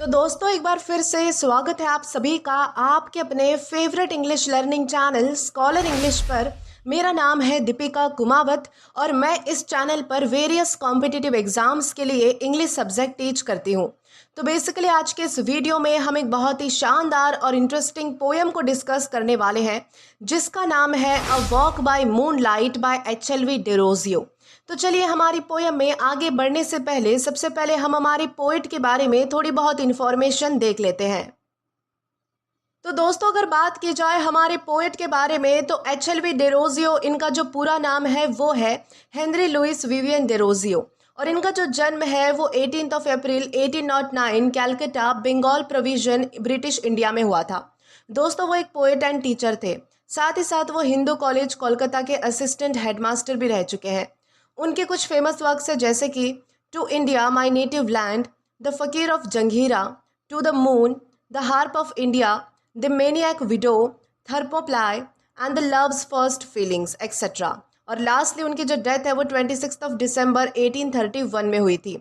तो दोस्तों एक बार फिर से स्वागत है आप सभी का आपके अपने favourite English learning channel scholar English पर। मेरा नाम है दीपिका कुमावत और मैं इस चैनल पर वेरियस कॉम्पिटिटिव एग्जाम्स के लिए इंग्लिश सब्जेक्ट टीच करती हूँ। तो बेसिकली आज के इस वीडियो में हम एक बहुत ही शानदार और इंटरेस्टिंग पोयम को डिस्कस करने वाले हैं जिसका नाम है a walk by moonlight by HLV. Derozio. तो चलिए हमारी पोयम में आगे बढ़ने से पहले सबसे पहले हम हमारी पोइट के बारे में थोड़ी बहुत इन्फॉर्मेशन देख लेते हैं। तो दोस्तों अगर बात की जाए हमारे पोएट के बारे में तो एच.एल.वी. डेरोजियो इनका जो पूरा नाम है वो है हेनरी लुइस विवियन डेरोजियो और इनका जो जन्म है वो 18 अप्रैल 1809 Calcutta Bengal provision British India में हुआ था। दोस्तों वो एक पोएट एंड टीचर थे, साथ ही साथ वो हिंदू कॉलेज कोलकाता के असिस्टेंट हेडमास्टर भी रह चुके हैं। उनके कुछ फेमस वर्क्स है जैसे कि to India my native land, the fakir of Jungheera, to the moon, the harp of India, the maniac widow, Thermopylae and the love's first feelings etcetera. और लास्टली उनकी जो डेथ है वो 26 दिसंबर 1831 में हुई थी।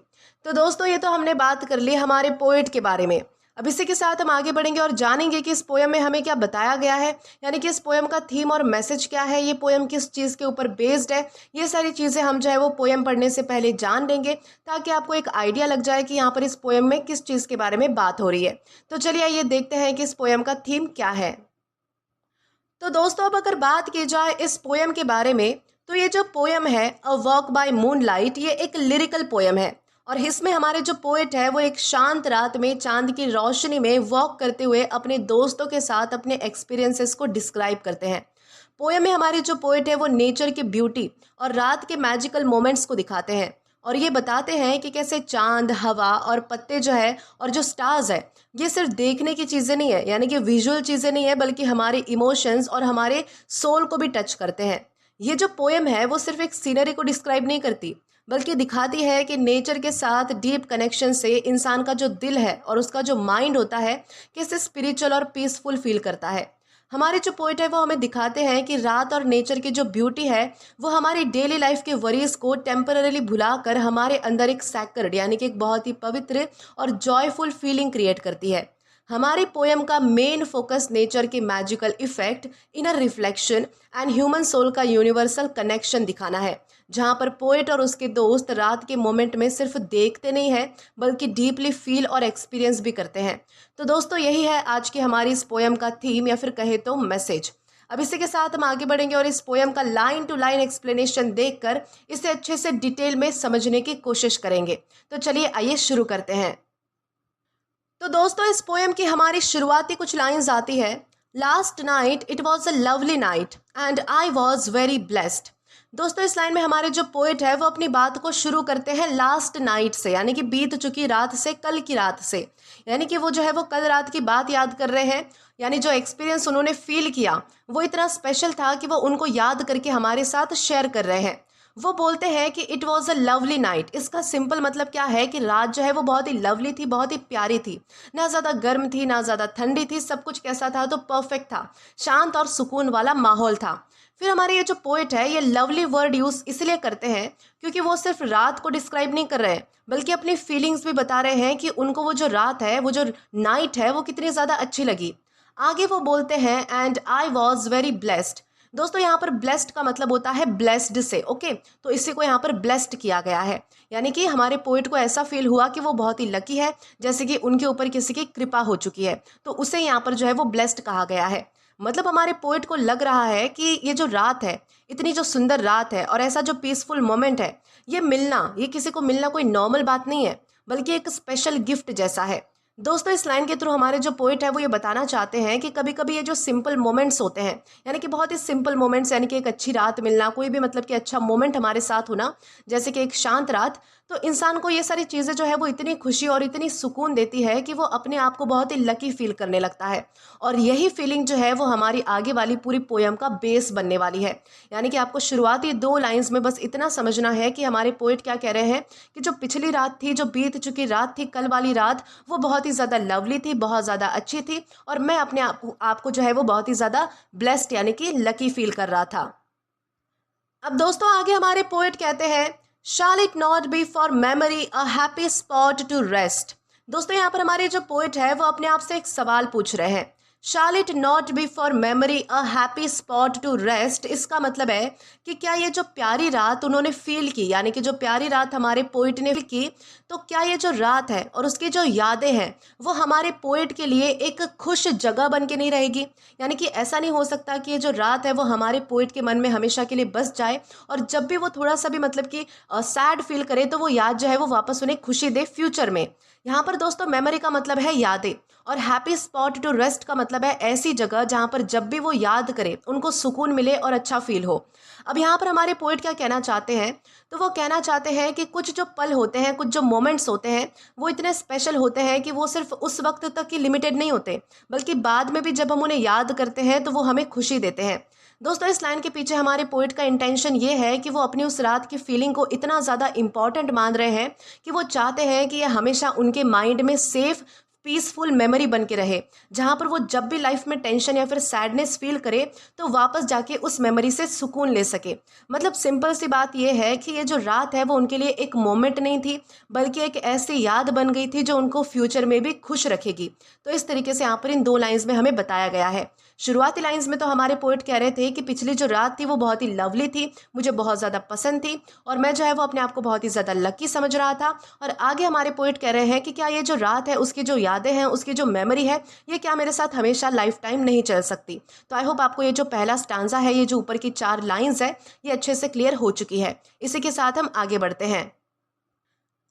तो दोस्तों ये तो हमने बात कर ली हमारे पोएट के बारे में। अब इसी के साथ हम आगे बढ़ेंगे और जानेंगे कि इस पोयम में हमें क्या बताया गया है, यानी कि इस पोयम का थीम और मैसेज क्या है, ये पोयम किस चीज़ के ऊपर बेस्ड है। ये सारी चीज़ें हम जो है वो पोयम पढ़ने से पहले जान लेंगे ताकि आपको एक आइडिया लग जाए कि यहाँ पर इस पोयम में किस चीज़ के बारे में बात हो रही है। तो चलिए ये देखते हैं कि इस पोयम का थीम क्या है। तो दोस्तों अब अगर बात की जाए इस पोयम के बारे में तो ये जो पोयम है अ वॉक बाय मूनलाइट ये एक लिरिकल पोयम है और इसमें हमारे जो पोएट है वो एक शांत रात में चांद की रोशनी में वॉक करते हुए अपने दोस्तों के साथ अपने एक्सपीरियंसेस को डिस्क्राइब करते हैं। पोयम में हमारे जो पोएट है वो नेचर की ब्यूटी और रात के मैजिकल मोमेंट्स को दिखाते हैं और ये बताते हैं कि कैसे चांद, हवा और पत्ते जो है और जो स्टार्स है ये सिर्फ देखने की चीज़ें नहीं है, यानी कि विजुअल चीज़ें नहीं है, बल्कि हमारे इमोशंस और हमारे सोल को भी टच करते हैं। ये जो पोयम है वो सिर्फ एक सीनरी को डिस्क्राइब नहीं करती बल्कि दिखाती है कि नेचर के साथ डीप कनेक्शन से इंसान का जो दिल है और उसका जो माइंड होता है कैसे स्पिरिचुअल और पीसफुल फील करता है। हमारे जो पोइट है वो हमें दिखाते हैं कि रात और नेचर की जो ब्यूटी है वो हमारी डेली लाइफ के वरीज को टेम्पररीली भुलाकर हमारे अंदर एक सैक्रेड यानी कि एक बहुत ही पवित्र और जॉयफुल फीलिंग क्रिएट करती है। हमारी पोयम का मेन फोकस नेचर के magical effect, inner reflection and human soul का यूनिवर्सल कनेक्शन दिखाना है, जहाँ पर पोएट और उसके दोस्त रात के मोमेंट में सिर्फ देखते नहीं हैं बल्कि डीपली फील और एक्सपीरियंस भी करते हैं। तो दोस्तों यही है आज की हमारी इस पोयम का थीम या फिर कहे तो मैसेज। अब इसी के साथ हम आगे बढ़ेंगे और इस पोयम का लाइन टू लाइन एक्सप्लेनेशन देखकर इसे अच्छे से डिटेल में समझने की कोशिश करेंगे। तो चलिए आइए शुरू करते हैं। तो दोस्तों इस पोयम की हमारी शुरुआती कुछ लाइंस आती है। Last night it was a lovely night and I was very blessed. दोस्तों इस लाइन में हमारे जो पोएट है वो अपनी बात को शुरू करते हैं लास्ट नाइट से, यानी कि बीत चुकी रात से, कल की रात से, यानी कि वो जो है वो कल रात की बात याद कर रहे हैं। यानी जो एक्सपीरियंस उन्होंने फील किया वो इतना स्पेशल था कि वो उनको याद करके हमारे साथ शेयर कर रहे हैं। वो बोलते हैं कि it was a lovely night. इसका सिंपल मतलब क्या है कि रात जो है वो बहुत ही लवली थी, बहुत ही प्यारी थी, ना ज़्यादा गर्म थी ना ज़्यादा ठंडी थी, सब कुछ कैसा था तो परफेक्ट था, शांत और सुकून वाला माहौल था। फिर हमारे ये जो पोएट है ये लवली वर्ड यूज़ इसलिए करते हैं क्योंकि वो सिर्फ रात को डिस्क्राइब नहीं कर रहे हैं बल्कि अपनी फीलिंग्स भी बता रहे हैं कि उनको वो जो रात है, वो जो नाइट है वो कितनी ज़्यादा अच्छी लगी। आगे वो बोलते हैं and I was very blessed. दोस्तों यहाँ पर ब्लेस्ड का मतलब होता है ब्लेस्ड से, ओके, तो इसी को यहाँ पर ब्लेस्ड किया गया है, यानी कि हमारे पोएट को ऐसा फील हुआ कि वो बहुत ही लकी है, जैसे कि उनके ऊपर किसी की कृपा हो चुकी है, तो उसे यहाँ पर जो है वो ब्लेस्ड कहा गया है। मतलब हमारे पोएट को लग रहा है कि ये जो रात है, इतनी जो सुंदर रात है और ऐसा जो पीसफुल मोमेंट है, ये किसी को मिलना कोई नॉर्मल बात नहीं है बल्कि एक स्पेशल गिफ्ट जैसा है। दोस्तों इस लाइन के थ्रू हमारे जो पोएट है वो ये बताना चाहते हैं कि कभी कभी ये जो सिंपल मोमेंट्स होते हैं, यानी कि बहुत ही सिंपल मोमेंट्स, यानी कि एक अच्छी रात मिलना, कोई भी मतलब कि अच्छा मोमेंट हमारे साथ होना, जैसे कि एक शांत रात, तो इंसान को ये सारी चीज़ें जो है वो इतनी खुशी और इतनी सुकून देती है कि वो अपने आप को बहुत ही लकी फील करने लगता है। और यही फीलिंग जो है वो हमारी आगे वाली पूरी पोयम का बेस बनने वाली है। यानी कि आपको शुरुआती 2 लाइंस में बस इतना समझना है कि हमारे पोएट क्या कह रहे हैं कि जो पिछली रात थी, जो बीत चुकी रात थी, कल वाली रात, वो बहुत ही ज़्यादा लवली थी, बहुत ज़्यादा अच्छी थी और मैं अपने आपको जो है वो बहुत ही ज़्यादा ब्लेस्ड यानी कि लकी फील कर रहा था। अब दोस्तों आगे हमारे पोएट कहते हैं, shall it not be for memory a happy spot to rest. दोस्तों यहाँ पर हमारे जो पोएट है वो अपने आप से एक सवाल पूछ रहे हैं, shall it not be for memory a happy spot to rest. इसका मतलब है कि क्या ये जो प्यारी रात उन्होंने फील की, यानी कि जो प्यारी रात हमारे पोएट ने फील की, तो क्या ये जो रात है और उसकी जो यादें हैं वो हमारे पोएट के लिए एक खुश जगह बन के नहीं रहेगी। यानी कि ऐसा नहीं हो सकता कि ये जो रात है वो हमारे पोएट के मन में हमेशा के लिए बस जाए और जब भी वो थोड़ा सा भी मतलब कि सैड फील करे तो वो याद जो है वो वापस उन्हें खुशी दे फ्यूचर में। यहाँ पर दोस्तों मेमोरी का मतलब है यादें और हैप्पी स्पॉट टू रेस्ट का मतलब है ऐसी जगह जहाँ पर जब भी वो याद करे उनको सुकून मिले और अच्छा फील हो। अब यहाँ पर हमारे पोएट क्या कहना चाहते हैं, तो वो कहना चाहते हैं कि कुछ जो पल होते हैं, कुछ जो मोमेंट्स होते हैं वो इतने स्पेशल होते हैं कि वो सिर्फ उस वक्त तक ही लिमिटेड नहीं होते, बल्कि बाद में भी जब हम उन्हें याद करते हैं तो वो हमें खुशी देते हैं। दोस्तों इस लाइन के पीछे हमारे पोएट का इंटेंशन ये है कि वो अपनी उस रात की फीलिंग को इतना ज़्यादा इम्पॉर्टेंट मान रहे हैं कि वो चाहते हैं कि यह हमेशा उनके माइंड में सेफ पीसफुल मेमोरी बन के रहे, जहाँ पर वो जब भी लाइफ में टेंशन या फिर सैडनेस फील करे तो वापस जाके उस मेमोरी से सुकून ले सके। मतलब सिंपल सी बात यह है कि ये जो रात है वो उनके लिए एक मोमेंट नहीं थी, बल्कि एक ऐसी याद बन गई थी जो उनको फ्यूचर में भी खुश रखेगी। तो इस तरीके से यहाँ पर इन दो लाइंस में हमें बताया गया है। शुरुआती लाइंस में तो हमारे पोएट कह रहे थे कि पिछली जो रात थी वो बहुत ही लवली थी, मुझे बहुत ज़्यादा पसंद थी और मैं जो है वो अपने आप को बहुत ही ज़्यादा लकी समझ रहा था। और आगे हमारे पोएट कह रहे हैं कि क्या ये जो रात है उसकी जो यादें हैं, उसकी जो मेमोरी है, ये क्या मेरे साथ हमेशा लाइफ टाइम नहीं चल सकती। तो आई होप आपको ये जो पहला स्टांजा है, ये जो ऊपर की 4 लाइन्स है, ये अच्छे से क्लियर हो चुकी है। इसी के साथ हम आगे बढ़ते हैं।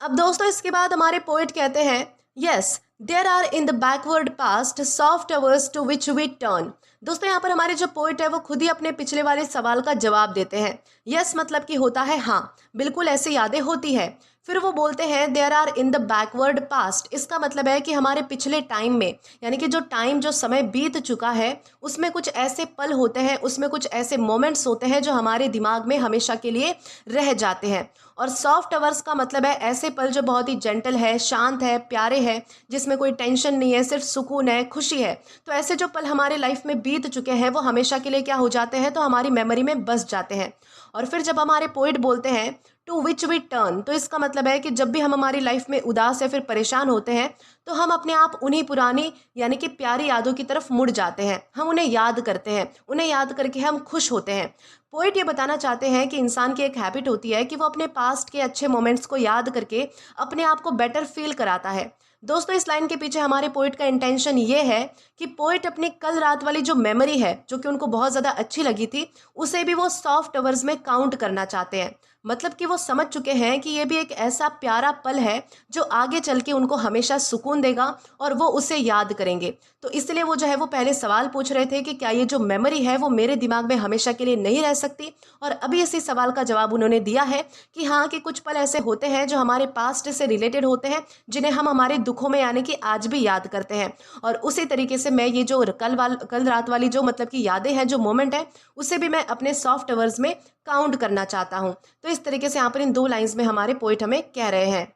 अब दोस्तों इसके बाद हमारे पोएट कहते हैं, yes there are in the backward past soft hours to which we turn. दोस्तों यहाँ पर हमारे जो पोएट है वो खुद ही अपने पिछले वाले सवाल का जवाब देते हैं। यस मतलब कि होता है हाँ, बिल्कुल ऐसी यादें होती है। फिर वो बोलते हैं there are in the backward past. इसका मतलब है कि हमारे पिछले टाइम में, यानी कि जो टाइम जो समय बीत चुका है उसमें कुछ ऐसे पल होते हैं, उसमें कुछ ऐसे मोमेंट्स होते हैं जो हमारे दिमाग में हमेशा के लिए रह जाते हैं। और सॉफ्ट अवर्स का मतलब है ऐसे पल जो बहुत ही जेंटल है, शांत है, प्यारे हैं, जिसमें कोई टेंशन नहीं है, सिर्फ सुकून है, खुशी है। तो ऐसे जो पल हमारे लाइफ में बीत चुके हैं वो हमेशा के लिए क्या हो जाते हैं, तो हमारी मेमोरी में बस जाते हैं। और फिर जब हमारे पोएट बोलते हैं टू विच वी टर्न, तो इसका मतलब है कि जब भी हम हमारी लाइफ में उदास या फिर परेशान होते हैं तो हम अपने आप उन्हीं पुरानी यानी कि प्यारी यादों की तरफ मुड़ जाते हैं, हम उन्हें याद करते हैं, उन्हें याद करके हम खुश होते हैं। पोएट ये बताना चाहते हैं कि इंसान की एक हैबिट होती है कि वो अपने पास्ट के अच्छे मोमेंट्स को याद करके अपने आप को बेटर फील कराता है। दोस्तों इस लाइन के पीछे हमारे पोएट का इंटेंशन ये है कि पोएट अपनी कल रात वाली जो मेमोरी है, जो कि उनको बहुत ज़्यादा अच्छी लगी थी, उसे भी वो सॉफ्ट अवर्स में काउंट करना चाहते हैं। मतलब कि वो समझ चुके हैं कि ये भी एक ऐसा प्यारा पल है जो आगे चल के उनको हमेशा सुकून देगा और वो उसे याद करेंगे। तो इसलिए वो जो है वो पहले सवाल पूछ रहे थे कि क्या ये जो मेमोरी है वो मेरे दिमाग में हमेशा के लिए नहीं रह सकती, और अभी इसी सवाल का जवाब उन्होंने दिया है कि हाँ, कि कुछ पल ऐसे होते हैं जो हमारे पास्ट से रिलेटेड होते हैं, जिन्हें हम हमारे दुखों में यानी कि आज भी याद करते हैं। और उसी तरीके से मैं ये जो कल रात वाली जो मतलब कि यादें हैं, जो मोमेंट है, उसे भी मैं अपने सॉफ्ट अवर्स में काउंट करना चाहता हूँ। तो इस तरीके से यहाँ पर इन 2 लाइंस में हमारे पोएट हमें कह रहे हैं।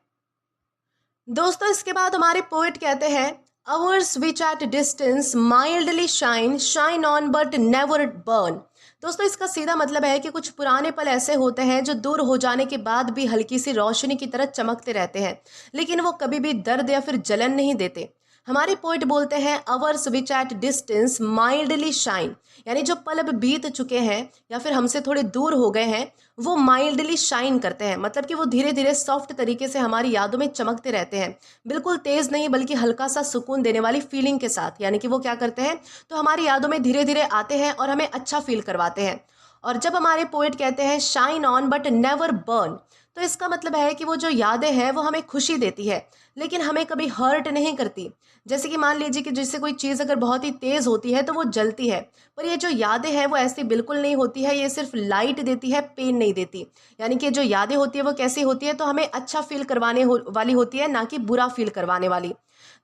दोस्तों इसके बाद हमारे पोएट कहते हैं hours which at distance mildly shine on but never burn. दोस्तों इसका सीधा मतलब है कि कुछ पुराने पल ऐसे होते हैं जो दूर हो जाने के बाद भी हल्की सी रोशनी की तरह चमकते रहते हैं, लेकिन वो कभी भी दर्द या फिर जलन नहीं देते। हमारे पोएट बोलते हैं hours which at distance mildly shine, यानी जो पल अब बीत चुके हैं या फिर हमसे थोड़े दूर हो गए हैं वो माइल्डली शाइन करते हैं। मतलब कि वो धीरे धीरे सॉफ्ट तरीके से हमारी यादों में चमकते रहते हैं, बिल्कुल तेज नहीं बल्कि हल्का सा सुकून देने वाली फीलिंग के साथ। यानी कि वो क्या करते हैं, तो हमारी यादों में धीरे धीरे आते हैं और हमें अच्छा फील करवाते हैं। और जब हमारे पोएट कहते हैं shine on but never burn, तो इसका मतलब है कि वो जो यादें हैं वो हमें खुशी देती है, लेकिन हमें कभी हर्ट नहीं करती। जैसे कि मान लीजिए कि जिससे कोई चीज़ अगर बहुत ही तेज़ होती है तो वो जलती है, पर ये जो यादें हैं वो ऐसी बिल्कुल नहीं होती है, ये सिर्फ लाइट देती है, पेन नहीं देती। यानी कि जो यादें होती है वो कैसी होती है, तो हमें अच्छा फील करवाने वाली होती है, ना कि बुरा फील करवाने वाली।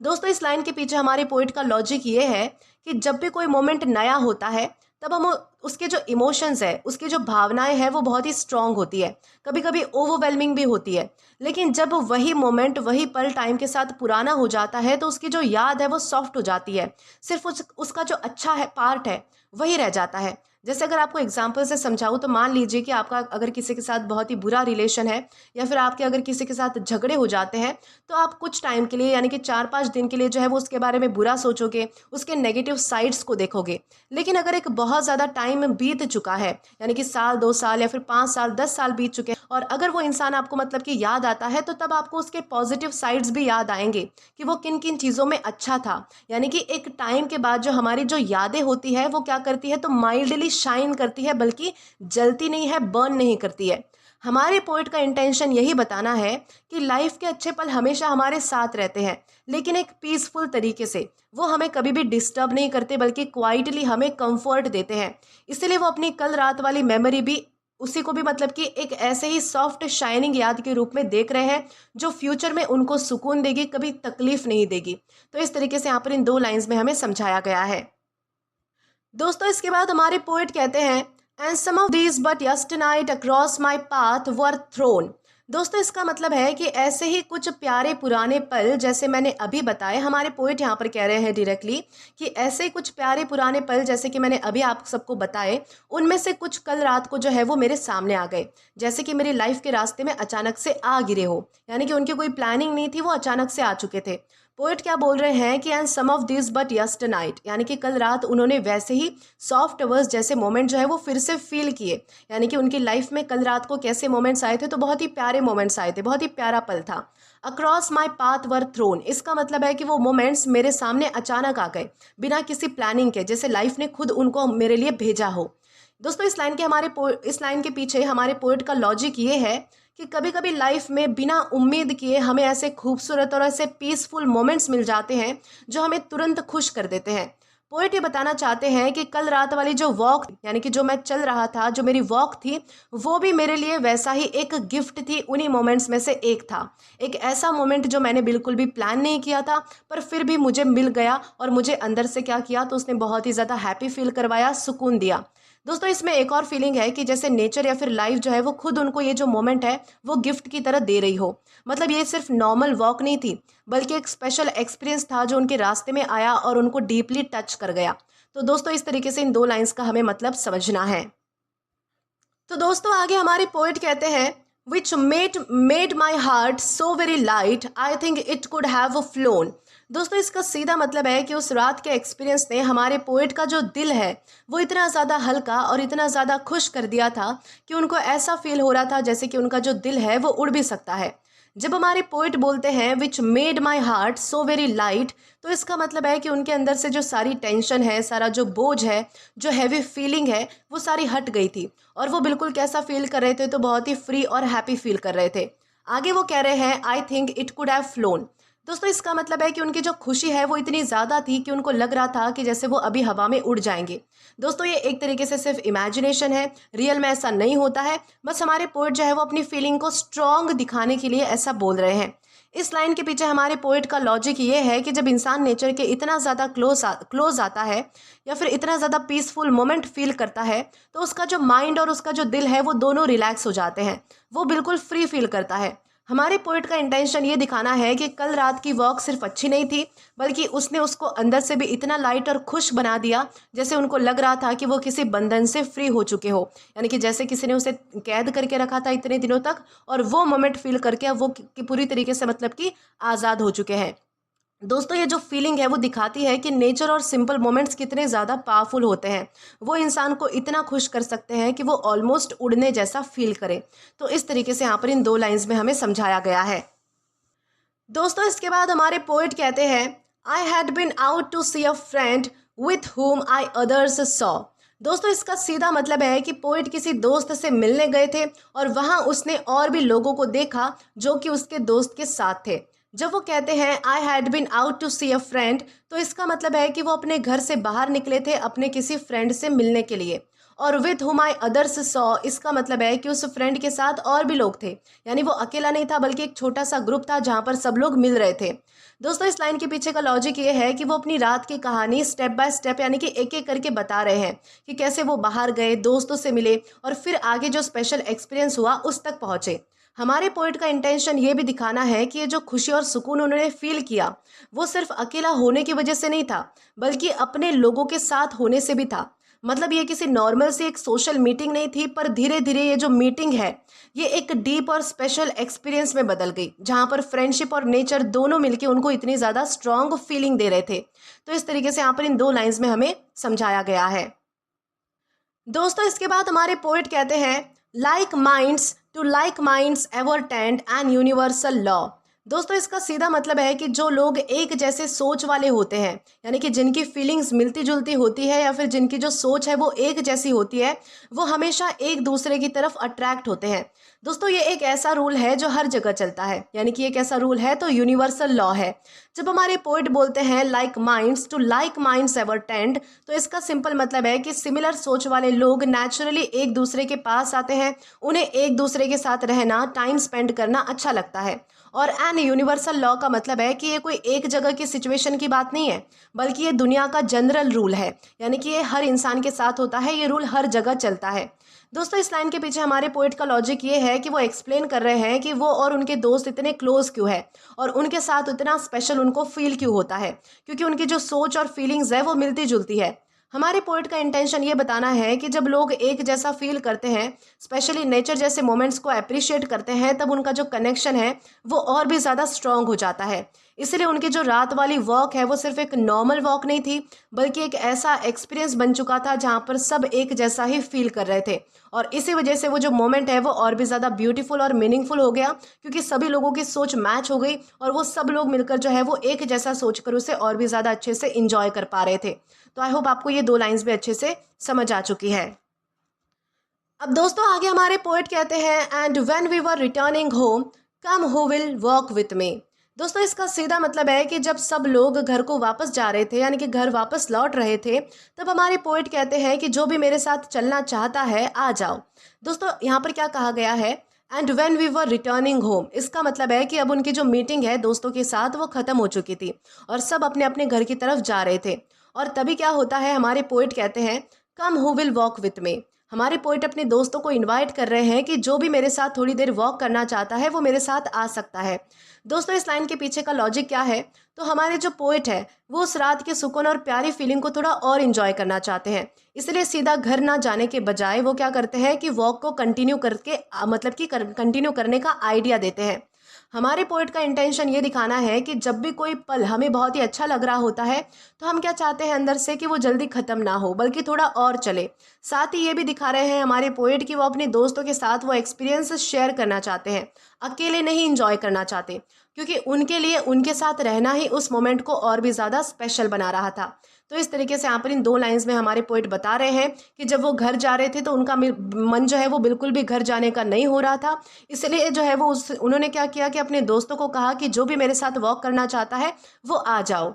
दोस्तों इस लाइन के पीछे हमारे पोएट का लॉजिक ये है कि जब भी कोई मोमेंट नया होता है तब हम उसके जो इमोशंस है, उसकी जो भावनाएं हैं वो बहुत ही स्ट्रांग होती है, कभी कभी ओवरवेलमिंग भी होती है। लेकिन जब वही मोमेंट, वही पल टाइम के साथ पुराना हो जाता है तो उसकी जो याद है वो सॉफ्ट हो जाती है, सिर्फ उसका जो अच्छा है पार्ट है वही रह जाता है। जैसे अगर आपको एग्जाम्पल से समझाऊँ तो मान लीजिए कि आपका अगर किसी के साथ बहुत ही बुरा रिलेशन है या फिर आपके अगर किसी के साथ झगड़े हो जाते हैं, तो आप कुछ टाइम के लिए यानी कि 4-5 दिन के लिए जो है वो उसके बारे में बुरा सोचोगे, उसके नेगेटिव साइड्स को देखोगे। लेकिन अगर एक बहुत ज़्यादा टाइम बीत चुका है, यानी कि साल, 2 साल या फिर 5 साल, 10 साल बीत चुके हैं और अगर वो इंसान आपको मतलब कि याद आता है, तो तब आपको उसके पॉजिटिव साइड्स भी याद आएँगे कि वो किन-किन चीज़ों में अच्छा था। यानी कि एक टाइम के बाद जो हमारी जो यादें होती है वो क्या करती है, तो माइल्डली शाइन करती है, बल्कि जलती नहीं है, बर्न नहीं करती है। हमारे पोएट का इंटेंशन यही बताना है कि लाइफ के अच्छे पल हमेशा हमारे साथ रहते हैं, लेकिन एक पीसफुल तरीके से। वो हमें कभी भी डिस्टर्ब नहीं करते, बल्कि क्वाइटली हमें कंफर्ट देते हैं। इसीलिए वो अपनी कल रात वाली मेमोरी भी, उसी को भी मतलब कि एक ऐसे ही सॉफ्ट शाइनिंग याद के रूप में देख रहे हैं, जो फ्यूचर में उनको सुकून देगी, कभी तकलीफ नहीं देगी। तो इस तरीके से यहाँ पर इन 2 लाइन्स में हमें समझाया गया है। दोस्तों इसके बाद हमारे पोएट कहते हैं, and some of these but yesternight across my path were thrown. दोस्तों इसका मतलब है कि ऐसे ही कुछ प्यारे पुराने पल, जैसे मैंने अभी बताए, हमारे पोएट यहाँ पर कह रहे हैं डायरेक्टली कि ऐसे ही कुछ प्यारे पुराने पल जैसे कि मैंने अभी आप सबको बताए, उनमें से कुछ कल रात को जो है वो मेरे सामने आ गए, जैसे कि मेरी लाइफ के रास्ते में अचानक से आ गिरे हो। यानी कि उनकी कोई प्लानिंग नहीं थी, वो अचानक से आ चुके थे। पोएट क्या बोल रहे हैं कि and some of this but yesternight, यानी कि कल रात उन्होंने वैसे ही सॉफ्ट अवर्स जैसे मोमेंट जो है वो फिर से फील किए। यानी कि उनकी लाइफ में कल रात को कैसे मोमेंट्स आए थे, तो बहुत ही प्यारे मोमेंट्स आए थे, बहुत ही प्यारा पल था। Across my path were thrown, इसका मतलब है कि वो मोमेंट्स मेरे सामने अचानक आ गए, बिना किसी प्लानिंग के, जैसे लाइफ ने खुद उनको मेरे लिए भेजा हो। दोस्तों इस लाइन के पीछे हमारे पोएट का लॉजिक ये है कि कभी कभी लाइफ में बिना उम्मीद किए हमें ऐसे खूबसूरत और ऐसे पीसफुल मोमेंट्स मिल जाते हैं, जो हमें तुरंत खुश कर देते हैं। पोएट ये बताना चाहते हैं कि कल रात वाली जो वॉक, यानी कि जो मैं चल रहा था, जो मेरी वॉक थी, वो भी मेरे लिए वैसा ही एक गिफ्ट थी, उन्हीं मोमेंट्स में से एक था। एक ऐसा मोमेंट जो मैंने बिल्कुल भी प्लान नहीं किया था, पर फिर भी मुझे मिल गया और मुझे अंदर से क्या किया, तो उसने बहुत ही ज़्यादा हैप्पी फील करवाया, सुकून दिया। दोस्तों इसमें एक और फीलिंग है कि जैसे नेचर या फिर लाइफ जो है वो खुद उनको ये जो मोमेंट है वो गिफ्ट की तरह दे रही हो। मतलब ये सिर्फ नॉर्मल वॉक नहीं थी, बल्कि एक स्पेशल एक्सपीरियंस था जो उनके रास्ते में आया और उनको डीपली टच कर गया। तो दोस्तों इस तरीके से इन 2 लाइंस का हमें मतलब समझना है। तो दोस्तों आगे हमारे पोएट कहते हैं, which made my heart so very light, I think it could have phloem. दोस्तों इसका सीधा मतलब है कि उस रात के एक्सपीरियंस ने हमारे पोएट का जो दिल है वो इतना ज़्यादा हल्का और इतना ज़्यादा खुश कर दिया था कि उनको ऐसा फील हो रहा था जैसे कि उनका जो दिल है वो उड़ भी सकता है। जब हमारे पोएट बोलते हैं which made my heart so very light, तो इसका मतलब है कि उनके अंदर से जो सारी टेंशन है, सारा जो बोझ है, जो हैवी फीलिंग है, वो सारी हट गई थी और वो बिल्कुल कैसा फील कर रहे थे, तो बहुत ही फ्री और हैप्पी फील कर रहे थे। आगे वो कह रहे हैं, I think it could have phloem. दोस्तों इसका मतलब है कि उनकी जो खुशी है वो इतनी ज़्यादा थी कि उनको लग रहा था कि जैसे वो अभी हवा में उड़ जाएंगे। दोस्तों ये एक तरीके से सिर्फ इमेजिनेशन है, रियल में ऐसा नहीं होता है। बस हमारे पोएट जो है वो अपनी फीलिंग को स्ट्रॉन्ग दिखाने के लिए ऐसा बोल रहे हैं। इस लाइन के पीछे हमारे पोएट का लॉजिक ये है कि जब इंसान नेचर के इतना ज़्यादा क्लोज आता है या फिर इतना ज़्यादा पीसफुल मोमेंट फील करता है, तो उसका जो माइंड और उसका जो दिल है वो दोनों रिलैक्स हो जाते हैं, वो बिल्कुल फ्री फील करता है। हमारे पोएट का इंटेंशन ये दिखाना है कि कल रात की वॉक सिर्फ अच्छी नहीं थी, बल्कि उसने उसको अंदर से भी इतना लाइट और खुश बना दिया, जैसे उनको लग रहा था कि वो किसी बंधन से फ्री हो चुके हो। यानी कि जैसे किसी ने उसे कैद करके रखा था इतने दिनों तक, और वो मोमेंट फील करके अब वो पूरी तरीके से मतलब कि आज़ाद हो चुके हैं। दोस्तों ये जो फीलिंग है वो दिखाती है कि नेचर और सिंपल मोमेंट्स कितने ज़्यादा पावरफुल होते हैं। वो इंसान को इतना खुश कर सकते हैं कि वो ऑलमोस्ट उड़ने जैसा फील करे। तो इस तरीके से यहाँ पर इन 2 लाइंस में हमें समझाया गया है। दोस्तों इसके बाद हमारे पोएट कहते हैं, I had been out to see a friend with whom I others saw. दोस्तों इसका सीधा मतलब है कि पोएट किसी दोस्त से मिलने गए थे और वहाँ उसने और भी लोगों को देखा जो कि उसके दोस्त के साथ थे। जब वो कहते हैं I had been out to see a friend, तो इसका मतलब है कि वो अपने घर से बाहर निकले थे अपने किसी फ्रेंड से मिलने के लिए। और with whom I others saw, इसका मतलब है कि उस फ्रेंड के साथ और भी लोग थे, यानी वो अकेला नहीं था बल्कि एक छोटा सा ग्रुप था जहाँ पर सब लोग मिल रहे थे। दोस्तों इस लाइन के पीछे का लॉजिक ये है कि वो अपनी रात की कहानी स्टेप बाय स्टेप यानी कि एक एक करके बता रहे हैं कि कैसे वो बाहर गए, दोस्तों से मिले और फिर आगे जो स्पेशल एक्सपीरियंस हुआ उस तक पहुंचे। हमारे पोएट का इंटेंशन ये भी दिखाना है कि ये जो खुशी और सुकून उन्होंने फील किया वो सिर्फ अकेला होने की वजह से नहीं था, बल्कि अपने लोगों के साथ होने से भी था। मतलब ये किसी नॉर्मल सी एक सोशल मीटिंग नहीं थी, पर धीरे धीरे ये जो मीटिंग है ये एक डीप और स्पेशल एक्सपीरियंस में बदल गई, जहाँ पर फ्रेंडशिप और नेचर दोनों मिलकर उनको इतनी ज़्यादा स्ट्रॉन्ग फीलिंग दे रहे थे। तो इस तरीके से यहाँ पर इन दो लाइन्स में हमें समझाया गया है। दोस्तों इसके बाद हमारे पोइट कहते हैं, like minds to like minds ever tend an universal law. दोस्तों इसका सीधा मतलब है कि जो लोग एक जैसे सोच वाले होते हैं, यानी कि जिनकी फीलिंग्स मिलती जुलती होती है या फिर जिनकी जो सोच है वो एक जैसी होती है, वो हमेशा एक दूसरे की तरफ अट्रैक्ट होते हैं। दोस्तों ये एक ऐसा रूल है जो हर जगह चलता है, यानी कि एक ऐसा रूल है तो यूनिवर्सल लॉ है। जब हमारे पोइट बोलते हैं like minds to like minds ever tend, तो इसका सिंपल मतलब है कि सिमिलर सोच वाले लोग नेचुरली एक दूसरे के पास आते हैं, उन्हें एक दूसरे के साथ रहना, टाइम स्पेंड करना अच्छा लगता है। और एन यूनिवर्सल लॉ का मतलब है कि ये कोई एक जगह की सिचुएशन की बात नहीं है, बल्कि ये दुनिया का जनरल रूल है, यानी कि ये हर इंसान के साथ होता है, ये रूल हर जगह चलता है। दोस्तों इस लाइन के पीछे हमारे पोइट का लॉजिक ये है कि वो एक्सप्लेन कर रहे हैं कि वो और उनके दोस्त इतने क्लोज क्यों है और उनके साथ इतना स्पेशल उनको फील क्यों होता है, क्योंकि उनकी जो सोच और फीलिंग्स है वो मिलती जुलती है। हमारे पोइट का इंटेंशन ये बताना है कि जब लोग एक जैसा फील करते हैं, स्पेशली नेचर जैसे मोमेंट्स को अप्रिशिएट करते हैं, तब उनका जो कनेक्शन है वो और भी ज़्यादा स्ट्रॉन्ग हो जाता है। इसलिए उनकी जो रात वाली वॉक है वो सिर्फ एक नॉर्मल वॉक नहीं थी, बल्कि एक ऐसा एक्सपीरियंस बन चुका था जहाँ पर सब एक जैसा ही फील कर रहे थे। और इसी वजह से वो जो मोमेंट है वो और भी ज़्यादा ब्यूटीफुल और मीनिंगफुल हो गया, क्योंकि सभी लोगों की सोच मैच हो गई और वो सब लोग मिलकर जो है वो एक जैसा सोचकर उसे और भी ज़्यादा अच्छे से इंजॉय कर पा रहे थे। तो आई होप आपको ये दो लाइंस भी अच्छे से समझ आ चुकी है। अब दोस्तों आगे हमारे पोएट कहते हैं, and when we were returning home come who will walk with me. दोस्तों इसका सीधा मतलब है कि जब सब लोग घर को वापस जा रहे थे, यानी कि घर वापस लौट रहे थे, तब हमारे पोएट कहते हैं कि जो भी मेरे साथ चलना चाहता है आ जाओ। दोस्तों यहाँ पर क्या कहा गया है, and when we were returning home, इसका मतलब है कि अब उनकी जो मीटिंग है दोस्तों के साथ वो ख़त्म हो चुकी थी और सब अपने अपने घर की तरफ जा रहे थे। और तभी क्या होता है, हमारे पोइट कहते हैं, कम हु विल वॉक विथ मी। हमारे पोइट अपने दोस्तों को इनवाइट कर रहे हैं कि जो भी मेरे साथ थोड़ी देर वॉक करना चाहता है वो मेरे साथ आ सकता है। दोस्तों इस लाइन के पीछे का लॉजिक क्या है, तो हमारे जो पोइट है वो उस रात के सुकून और प्यारी फीलिंग को थोड़ा और इन्जॉय करना चाहते हैं, इसलिए सीधा घर ना जाने के बजाय वो क्या करते हैं कि वॉक को कंटिन्यू करके मतलब कि कंटिन्यू करने का आइडिया देते हैं। हमारे पोइट का इंटेंशन ये दिखाना है कि जब भी कोई पल हमें बहुत ही अच्छा लग रहा होता है तो हम क्या चाहते हैं अंदर से कि वो जल्दी ख़त्म ना हो, बल्कि थोड़ा और चले। साथ ही ये भी दिखा रहे हैं हमारे पोइट कि वो अपने दोस्तों के साथ वो एक्सपीरियंस शेयर करना चाहते हैं, अकेले नहीं इंजॉय करना चाहते, क्योंकि उनके लिए उनके साथ रहना ही उस मोमेंट को और भी ज़्यादा स्पेशल बना रहा था। तो इस तरीके से यहाँ पर इन दो लाइंस में हमारे पोइट बता रहे हैं कि जब वो घर जा रहे थे तो उनका मन जो है वो बिल्कुल भी घर जाने का नहीं हो रहा था, इसलिए जो है वो उन्होंने क्या किया कि अपने दोस्तों को कहा कि जो भी मेरे साथ वॉक करना चाहता है वो आ जाओ।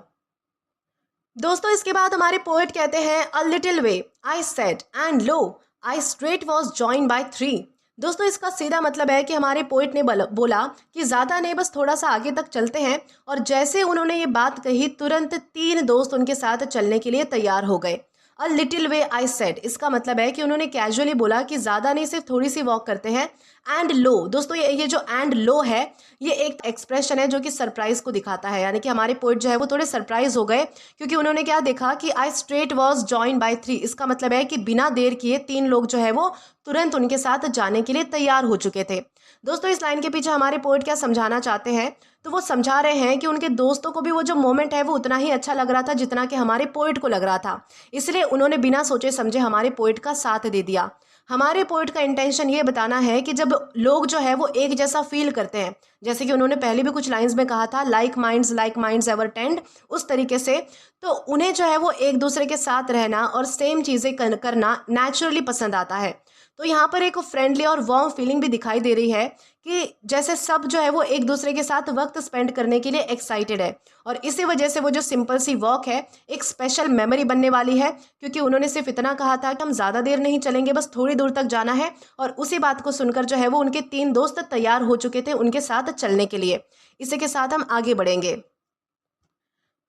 दोस्तों इसके बाद हमारे पोएट कहते हैं, a little way I said and lo I straight was join by 3। दोस्तों इसका सीधा मतलब है कि हमारे पोएट ने बोला कि ज़्यादा नहीं, बस थोड़ा सा आगे तक चलते हैं, और जैसे उन्होंने ये बात कही तुरंत 3 दोस्त उनके साथ चलने के लिए तैयार हो गए। अ लिटिल वे आई सेड, इसका मतलब है कि उन्होंने कैजुअली बोला कि ज़्यादा नहीं, सिर्फ थोड़ी सी वॉक करते हैं। एंड लो, दोस्तों ये जो एंड लो है ये एक एक्सप्रेशन है जो कि सरप्राइज को दिखाता है, यानी कि हमारे पोइट जो है वो थोड़े सरप्राइज हो गए क्योंकि उन्होंने क्या देखा कि आई स्ट्रेट वॉज जॉइन बाय 3। इसका मतलब है कि बिना देर किए 3 लोग जो है वो तुरंत उनके साथ जाने के लिए तैयार हो चुके थे। दोस्तों इस लाइन के पीछे हमारे पोइट क्या समझाना चाहते हैं, तो वो समझा रहे हैं कि उनके दोस्तों को भी वो जो मोमेंट है वो उतना ही अच्छा लग रहा था जितना कि हमारे पोइट को लग रहा था, इसलिए उन्होंने बिना सोचे समझे हमारे पोइट का साथ दे दिया। हमारे पोइट का इंटेंशन ये बताना है कि जब लोग जो है वो एक जैसा फील करते हैं, जैसे कि उन्होंने पहले भी कुछ लाइंस में कहा था, लाइक माइंड्स एवर टेंड, उस तरीके से, तो उन्हें जो है वो एक दूसरे के साथ रहना और सेम चीज़ें करना नेचुरली पसंद आता है। तो यहाँ पर एक फ्रेंडली और वार्म फीलिंग भी दिखाई दे रही है कि जैसे सब जो है वो एक दूसरे के साथ वक्त स्पेंड करने के लिए एक्साइटेड है, और इसी वजह से वो जो सिंपल सी वॉक है एक स्पेशल मेमोरी बनने वाली है, क्योंकि उन्होंने सिर्फ इतना कहा था कि हम ज़्यादा देर नहीं चलेंगे, बस थोड़ी दूर तक जाना है, और उसी बात को सुनकर जो है वो उनके 3 दोस्त तैयार हो चुके थे उनके साथ चलने के लिए। इसी के साथ हम आगे बढ़ेंगे।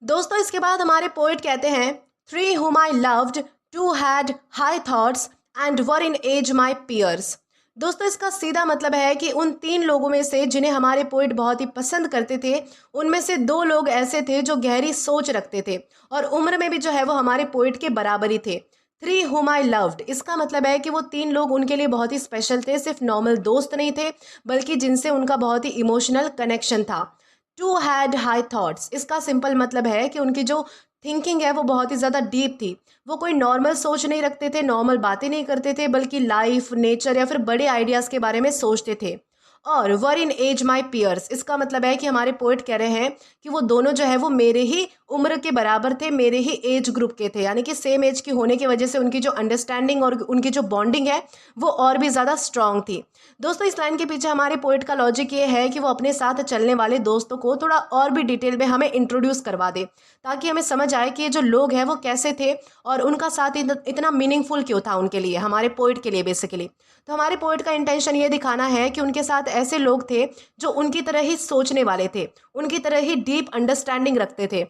दोस्तों इसके बाद हमारे पोइट कहते हैं, 3 whom I loved, 2 had high thoughts and were in age my peers। दोस्तों इसका सीधा मतलब है कि उन 3 लोगों में से जिन्हें हमारे पोइट बहुत ही पसंद करते थे, उनमें से 2 लोग ऐसे थे जो गहरी सोच रखते थे और उम्र में भी जो है वो हमारे पोइट के बराबर ही थे। थ्री whom I loved, इसका मतलब है कि वो 3 लोग उनके लिए बहुत ही स्पेशल थे, सिर्फ नॉर्मल दोस्त नहीं थे बल्कि जिनसे उनका बहुत ही इमोशनल कनेक्शन था। टू हैड हाई थॉट्स, इसका सिंपल मतलब है कि उनकी जो थिंकिंग है वो बहुत ही ज़्यादा डीप थी। वो कोई नॉर्मल सोच नहीं रखते थे, नॉर्मल बातें नहीं करते थे, बल्कि लाइफ, नेचर या फिर बड़े आइडियाज़ के बारे में सोचते थे। और वर इन एज माई पियर्स, इसका मतलब है कि हमारे पोइट कह रहे हैं कि वो दोनों जो है वो मेरे ही उम्र के बराबर थे, मेरे ही एज ग्रुप के थे, यानी कि सेम एज की होने की वजह से उनकी जो अंडरस्टैंडिंग और उनकी जो बॉन्डिंग है वो और भी ज़्यादा स्ट्रांग थी। दोस्तों इस लाइन के पीछे हमारे पोइट का लॉजिक ये है कि वो अपने साथ चलने वाले दोस्तों को थोड़ा और भी डिटेल में हमें इंट्रोड्यूस करवा दे, ताकि हमें समझ आए कि ये जो लोग हैं वो कैसे थे और उनका साथ इतना मीनिंगफुल क्यों था उनके लिए, हमारे पोइट के लिए बेसिकली। तो हमारे पोइट का इंटेंशन ये दिखाना है कि उनके साथ ऐसे लोग थे जो उनकी तरह ही सोचने वाले थे, उनकी तरह ही डीप अंडरस्टैंडिंग रखते थे।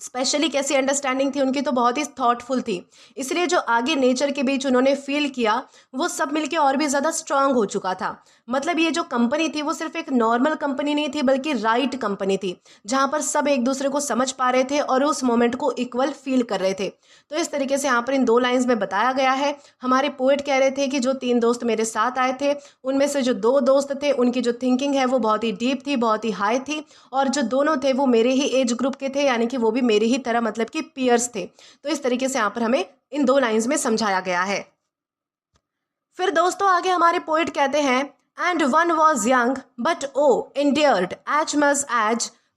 स्पेशली कैसी अंडरस्टैंडिंग थी उनकी, तो बहुत ही थॉटफुल थी। इसलिए जो आगे नेचर के बीच उन्होंने फील किया वो सब मिलके और भी ज़्यादा स्ट्रांग हो चुका था। मतलब ये जो कंपनी थी वो सिर्फ एक नॉर्मल कंपनी नहीं थी बल्कि राइट कंपनी थी, जहाँ पर सब एक दूसरे को समझ पा रहे थे और उस मोमेंट को इक्वल फील कर रहे थे। तो इस तरीके से यहाँ पर इन 2 लाइन्स में बताया गया है। हमारे पोएट कह रहे थे कि जो 3 दोस्त मेरे साथ आए थे उनमें से जो 2 दोस्त थे उनकी जो थिंकिंग है वो बहुत ही डीप थी, बहुत ही हाई थी, और जो दोनों थे वो मेरे ही एज ग्रुप के थे, यानी कि वो भी मेरी ही तरह मतलब कि पीयर्स थे। तो इस तरीके से यहाँ पर हमें इन 2 लाइन्स में समझाया गया है। फिर दोस्तों आगे हमारे पोएट कहते हैं and one was young but o endured as much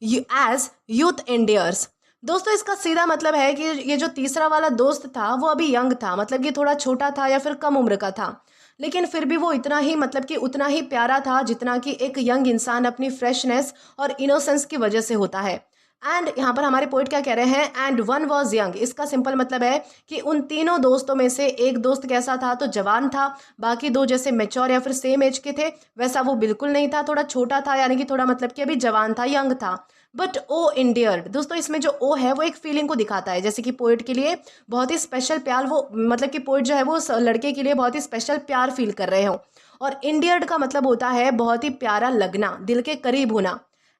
as youth endures। दोस्तों इसका सीधा मतलब है कि ये जो तीसरा वाला दोस्त था वो अभी यंग था, मतलब कि थोड़ा छोटा था या फिर कम उम्र का था, लेकिन फिर भी वो इतना ही मतलब कि उतना ही प्यारा था जितना कि एक यंग इंसान अपनी फ्रेशनेस और इनोसेंस की वजह से होता है। एंड यहाँ पर हमारे पोइट क्या कह रहे हैं, एंड वन वॉज यंग, इसका सिंपल मतलब है कि उन तीनों दोस्तों में से एक दोस्त कैसा था, तो जवान था, बाकी 2 जैसे मेच्योर या फिर सेम एज के थे वैसा वो बिल्कुल नहीं था, थोड़ा छोटा था, यानी कि थोड़ा मतलब कि अभी जवान था, यंग था। बट ओ इंडियर्ड, दोस्तों इसमें जो ओ है वो एक फीलिंग को दिखाता है, जैसे कि पोइट के लिए बहुत ही स्पेशल प्यार, वो मतलब कि पोइट जो है वो उस लड़के के लिए बहुत ही स्पेशल प्यार फील कर रहे हो। और इंडियर्ड का मतलब होता है बहुत ही प्यारा लगना, दिल के करीब होना।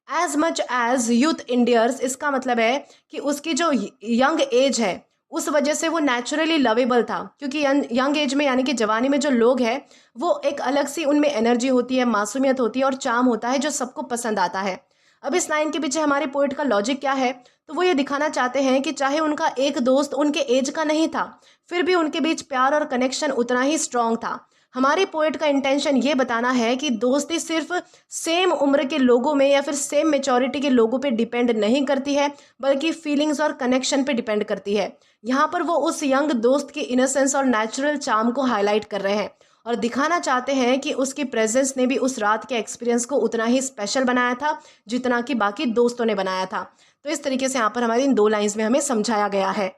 एज मच एज यूथ इंडियर्स, इसका मतलब है कि उसकी जो यंग एज है उस वजह से वो नेचुरली लवेबल था, क्योंकि यंग एज में यानी कि जवानी में जो लोग हैं वो एक अलग सी उनमें एनर्जी होती है, मासूमियत होती है और चार्म होता है जो सबको पसंद आता है। अब इस लाइन के पीछे हमारे पोइट का लॉजिक क्या है, तो वो ये दिखाना चाहते हैं कि चाहे उनका एक दोस्त उनके एज का नहीं था फिर भी उनके बीच प्यार और कनेक्शन उतना ही स्ट्रांग था। हमारे पोएट का इंटेंशन ये बताना है कि दोस्ती सिर्फ सेम उम्र के लोगों में या फिर सेम मेचोरिटी के लोगों पे डिपेंड नहीं करती है, बल्कि फीलिंग्स और कनेक्शन पे डिपेंड करती है। यहाँ पर वो उस यंग दोस्त की इनोसेंस और नेचुरल चार्म को हाईलाइट कर रहे हैं और दिखाना चाहते हैं कि उसकी प्रेजेंस ने भी उस रात के एक्सपीरियंस को उतना ही स्पेशल बनाया था जितना कि बाकी दोस्तों ने बनाया था। तो इस तरीके से यहाँ पर हमारी इन 2 लाइन्स में हमें समझाया गया है।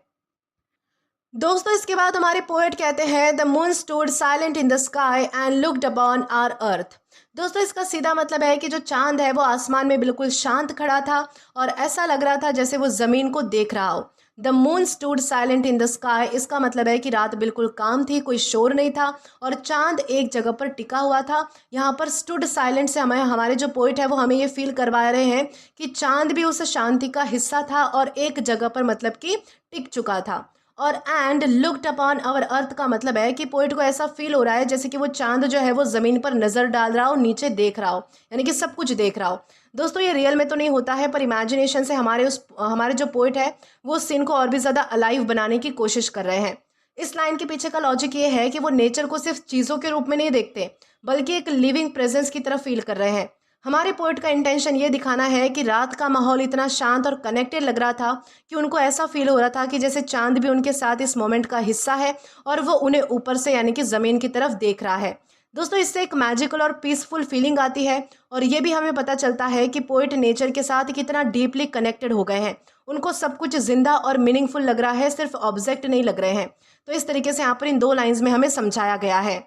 दोस्तों इसके बाद हमारे पोएट कहते हैं the moon stood silent in the sky and looked upon our earth. दोस्तों इसका सीधा मतलब है कि जो चांद है वो आसमान में बिल्कुल शांत खड़ा था और ऐसा लग रहा था जैसे वो ज़मीन को देख रहा हो। The moon stood silent in the sky, इसका मतलब है कि रात बिल्कुल काम थी, कोई शोर नहीं था और चांद एक जगह पर टिका हुआ था। यहाँ पर स्टूड साइलेंट से हमें हमारे जो पोइट है वो हमें ये फील करवा रहे हैं कि चांद भी उस शांति का हिस्सा था और एक जगह पर मतलब कि टिक चुका था। और and looked upon our earth का मतलब है कि पोइट को ऐसा फील हो रहा है जैसे कि वो चांद जो है वो ज़मीन पर नज़र डाल रहा हो, नीचे देख रहा हो, यानी कि सब कुछ देख रहा हो। दोस्तों ये रियल में तो नहीं होता है, पर इमेजिनेशन से हमारे जो पोइट है वो सीन को और भी ज़्यादा अलाइव बनाने की कोशिश कर रहे हैं। इस लाइन के पीछे का लॉजिक ये है कि वो नेचर को सिर्फ चीज़ों के रूप में नहीं देखते बल्कि एक लिविंग प्रेजेंस की तरफ फील कर रहे हैं। हमारे पोएट का इंटेंशन ये दिखाना है कि रात का माहौल इतना शांत और कनेक्टेड लग रहा था कि उनको ऐसा फील हो रहा था कि जैसे चांद भी उनके साथ इस मोमेंट का हिस्सा है और वो उन्हें ऊपर से यानी कि ज़मीन की तरफ देख रहा है। दोस्तों इससे एक मैजिकल और पीसफुल फीलिंग आती है और ये भी हमें पता चलता है कि पोएट नेचर के साथ कितना डीपली कनेक्टेड हो गए हैं। उनको सब कुछ जिंदा और मीनिंगफुल लग रहा है, सिर्फ ऑब्जेक्ट नहीं लग रहे हैं। तो इस तरीके से यहाँ पर इन 2 लाइन्स में हमें समझाया गया है।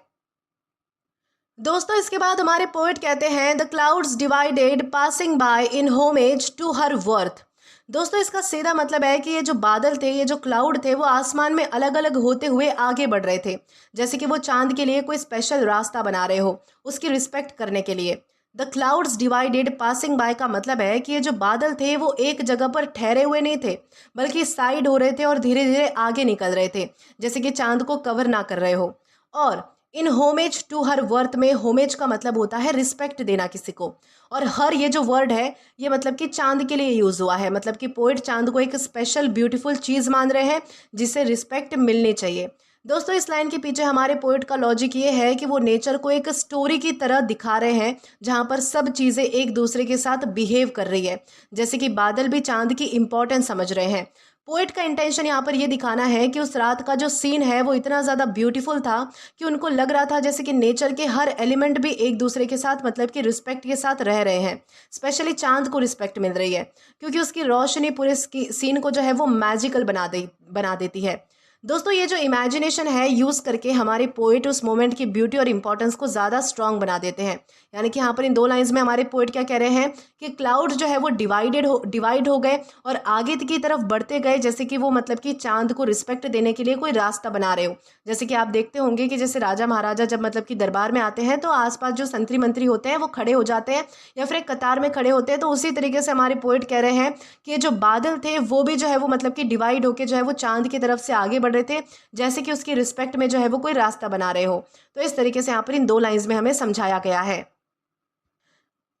दोस्तों इसके बाद हमारे पोएट कहते हैं the clouds divided passing by in homage to her worth. दोस्तों इसका सीधा मतलब है कि ये जो बादल थे, ये जो क्लाउड थे, वो आसमान में अलग अलग होते हुए आगे बढ़ रहे थे, जैसे कि वो चांद के लिए कोई स्पेशल रास्ता बना रहे हो उसकी रिस्पेक्ट करने के लिए। The clouds divided passing bye का मतलब है कि ये जो बादल थे वो एक जगह पर ठहरे हुए नहीं थे, बल्कि साइड हो रहे थे और धीरे धीरे आगे निकल रहे थे, जैसे कि चांद को कवर ना कर रहे हो। और इन होमेज टू हर वर्थ में होमेज का मतलब होता है रिस्पेक्ट देना किसी को। और हर ये जो वर्ड है ये मतलब कि चांद के लिए यूज़ हुआ है, मतलब कि पोइट चांद को एक स्पेशल ब्यूटीफुल चीज़ मान रहे हैं जिसे रिस्पेक्ट मिलनी चाहिए। दोस्तों इस लाइन के पीछे हमारे पोइट का लॉजिक ये है कि वो नेचर को एक स्टोरी की तरह दिखा रहे हैं जहाँ पर सब चीज़ें एक दूसरे के साथ बिहेव कर रही है, जैसे कि बादल भी चांद की इम्पोर्टेंस समझ रहे हैं। पोइट का इंटेंशन यहाँ पर ये दिखाना है कि उस रात का जो सीन है वो इतना ज़्यादा ब्यूटीफुल था कि उनको लग रहा था जैसे कि नेचर के हर एलिमेंट भी एक दूसरे के साथ मतलब कि रिस्पेक्ट के साथ रह रहे हैं। स्पेशली चांद को रिस्पेक्ट मिल रही है क्योंकि उसकी रोशनी पूरे सीन को जो है वो मैजिकल बना देती है। दोस्तों ये जो इमेजिनेशन है यूज़ करके हमारे पोइट उस मोमेंट की ब्यूटी और इम्पोर्टेंस को ज़्यादा स्ट्रॉन्ग बना देते हैं। यानी कि यहाँ पर इन दो लाइंस में हमारे पोइट क्या कह रहे हैं कि क्लाउड जो है वो डिवाइड हो गए और आगे की तरफ बढ़ते गए, जैसे कि वो मतलब कि चांद को रिस्पेक्ट देने के लिए कोई रास्ता बना रहे हो। जैसे कि आप देखते होंगे कि जैसे राजा महाराजा जब मतलब कि दरबार में आते हैं तो आसपास जो संतरी मंत्री होते हैं वो खड़े हो जाते हैं या फिर एक कतार में खड़े होते हैं। तो उसी तरीके से हमारे पोइट कह रहे हैं कि ये जो बादल थे वो भी जो है वो मतलब कि डिवाइड होके जो है वो चांद की तरफ से आगे बढ़ रहे थे, जैसे कि उसकी रिस्पेक्ट में जो है वो कोई रास्ता बना रहे हो। तो इस तरीके से यहाँ पर इन दो लाइंस में हमें समझाया गया है।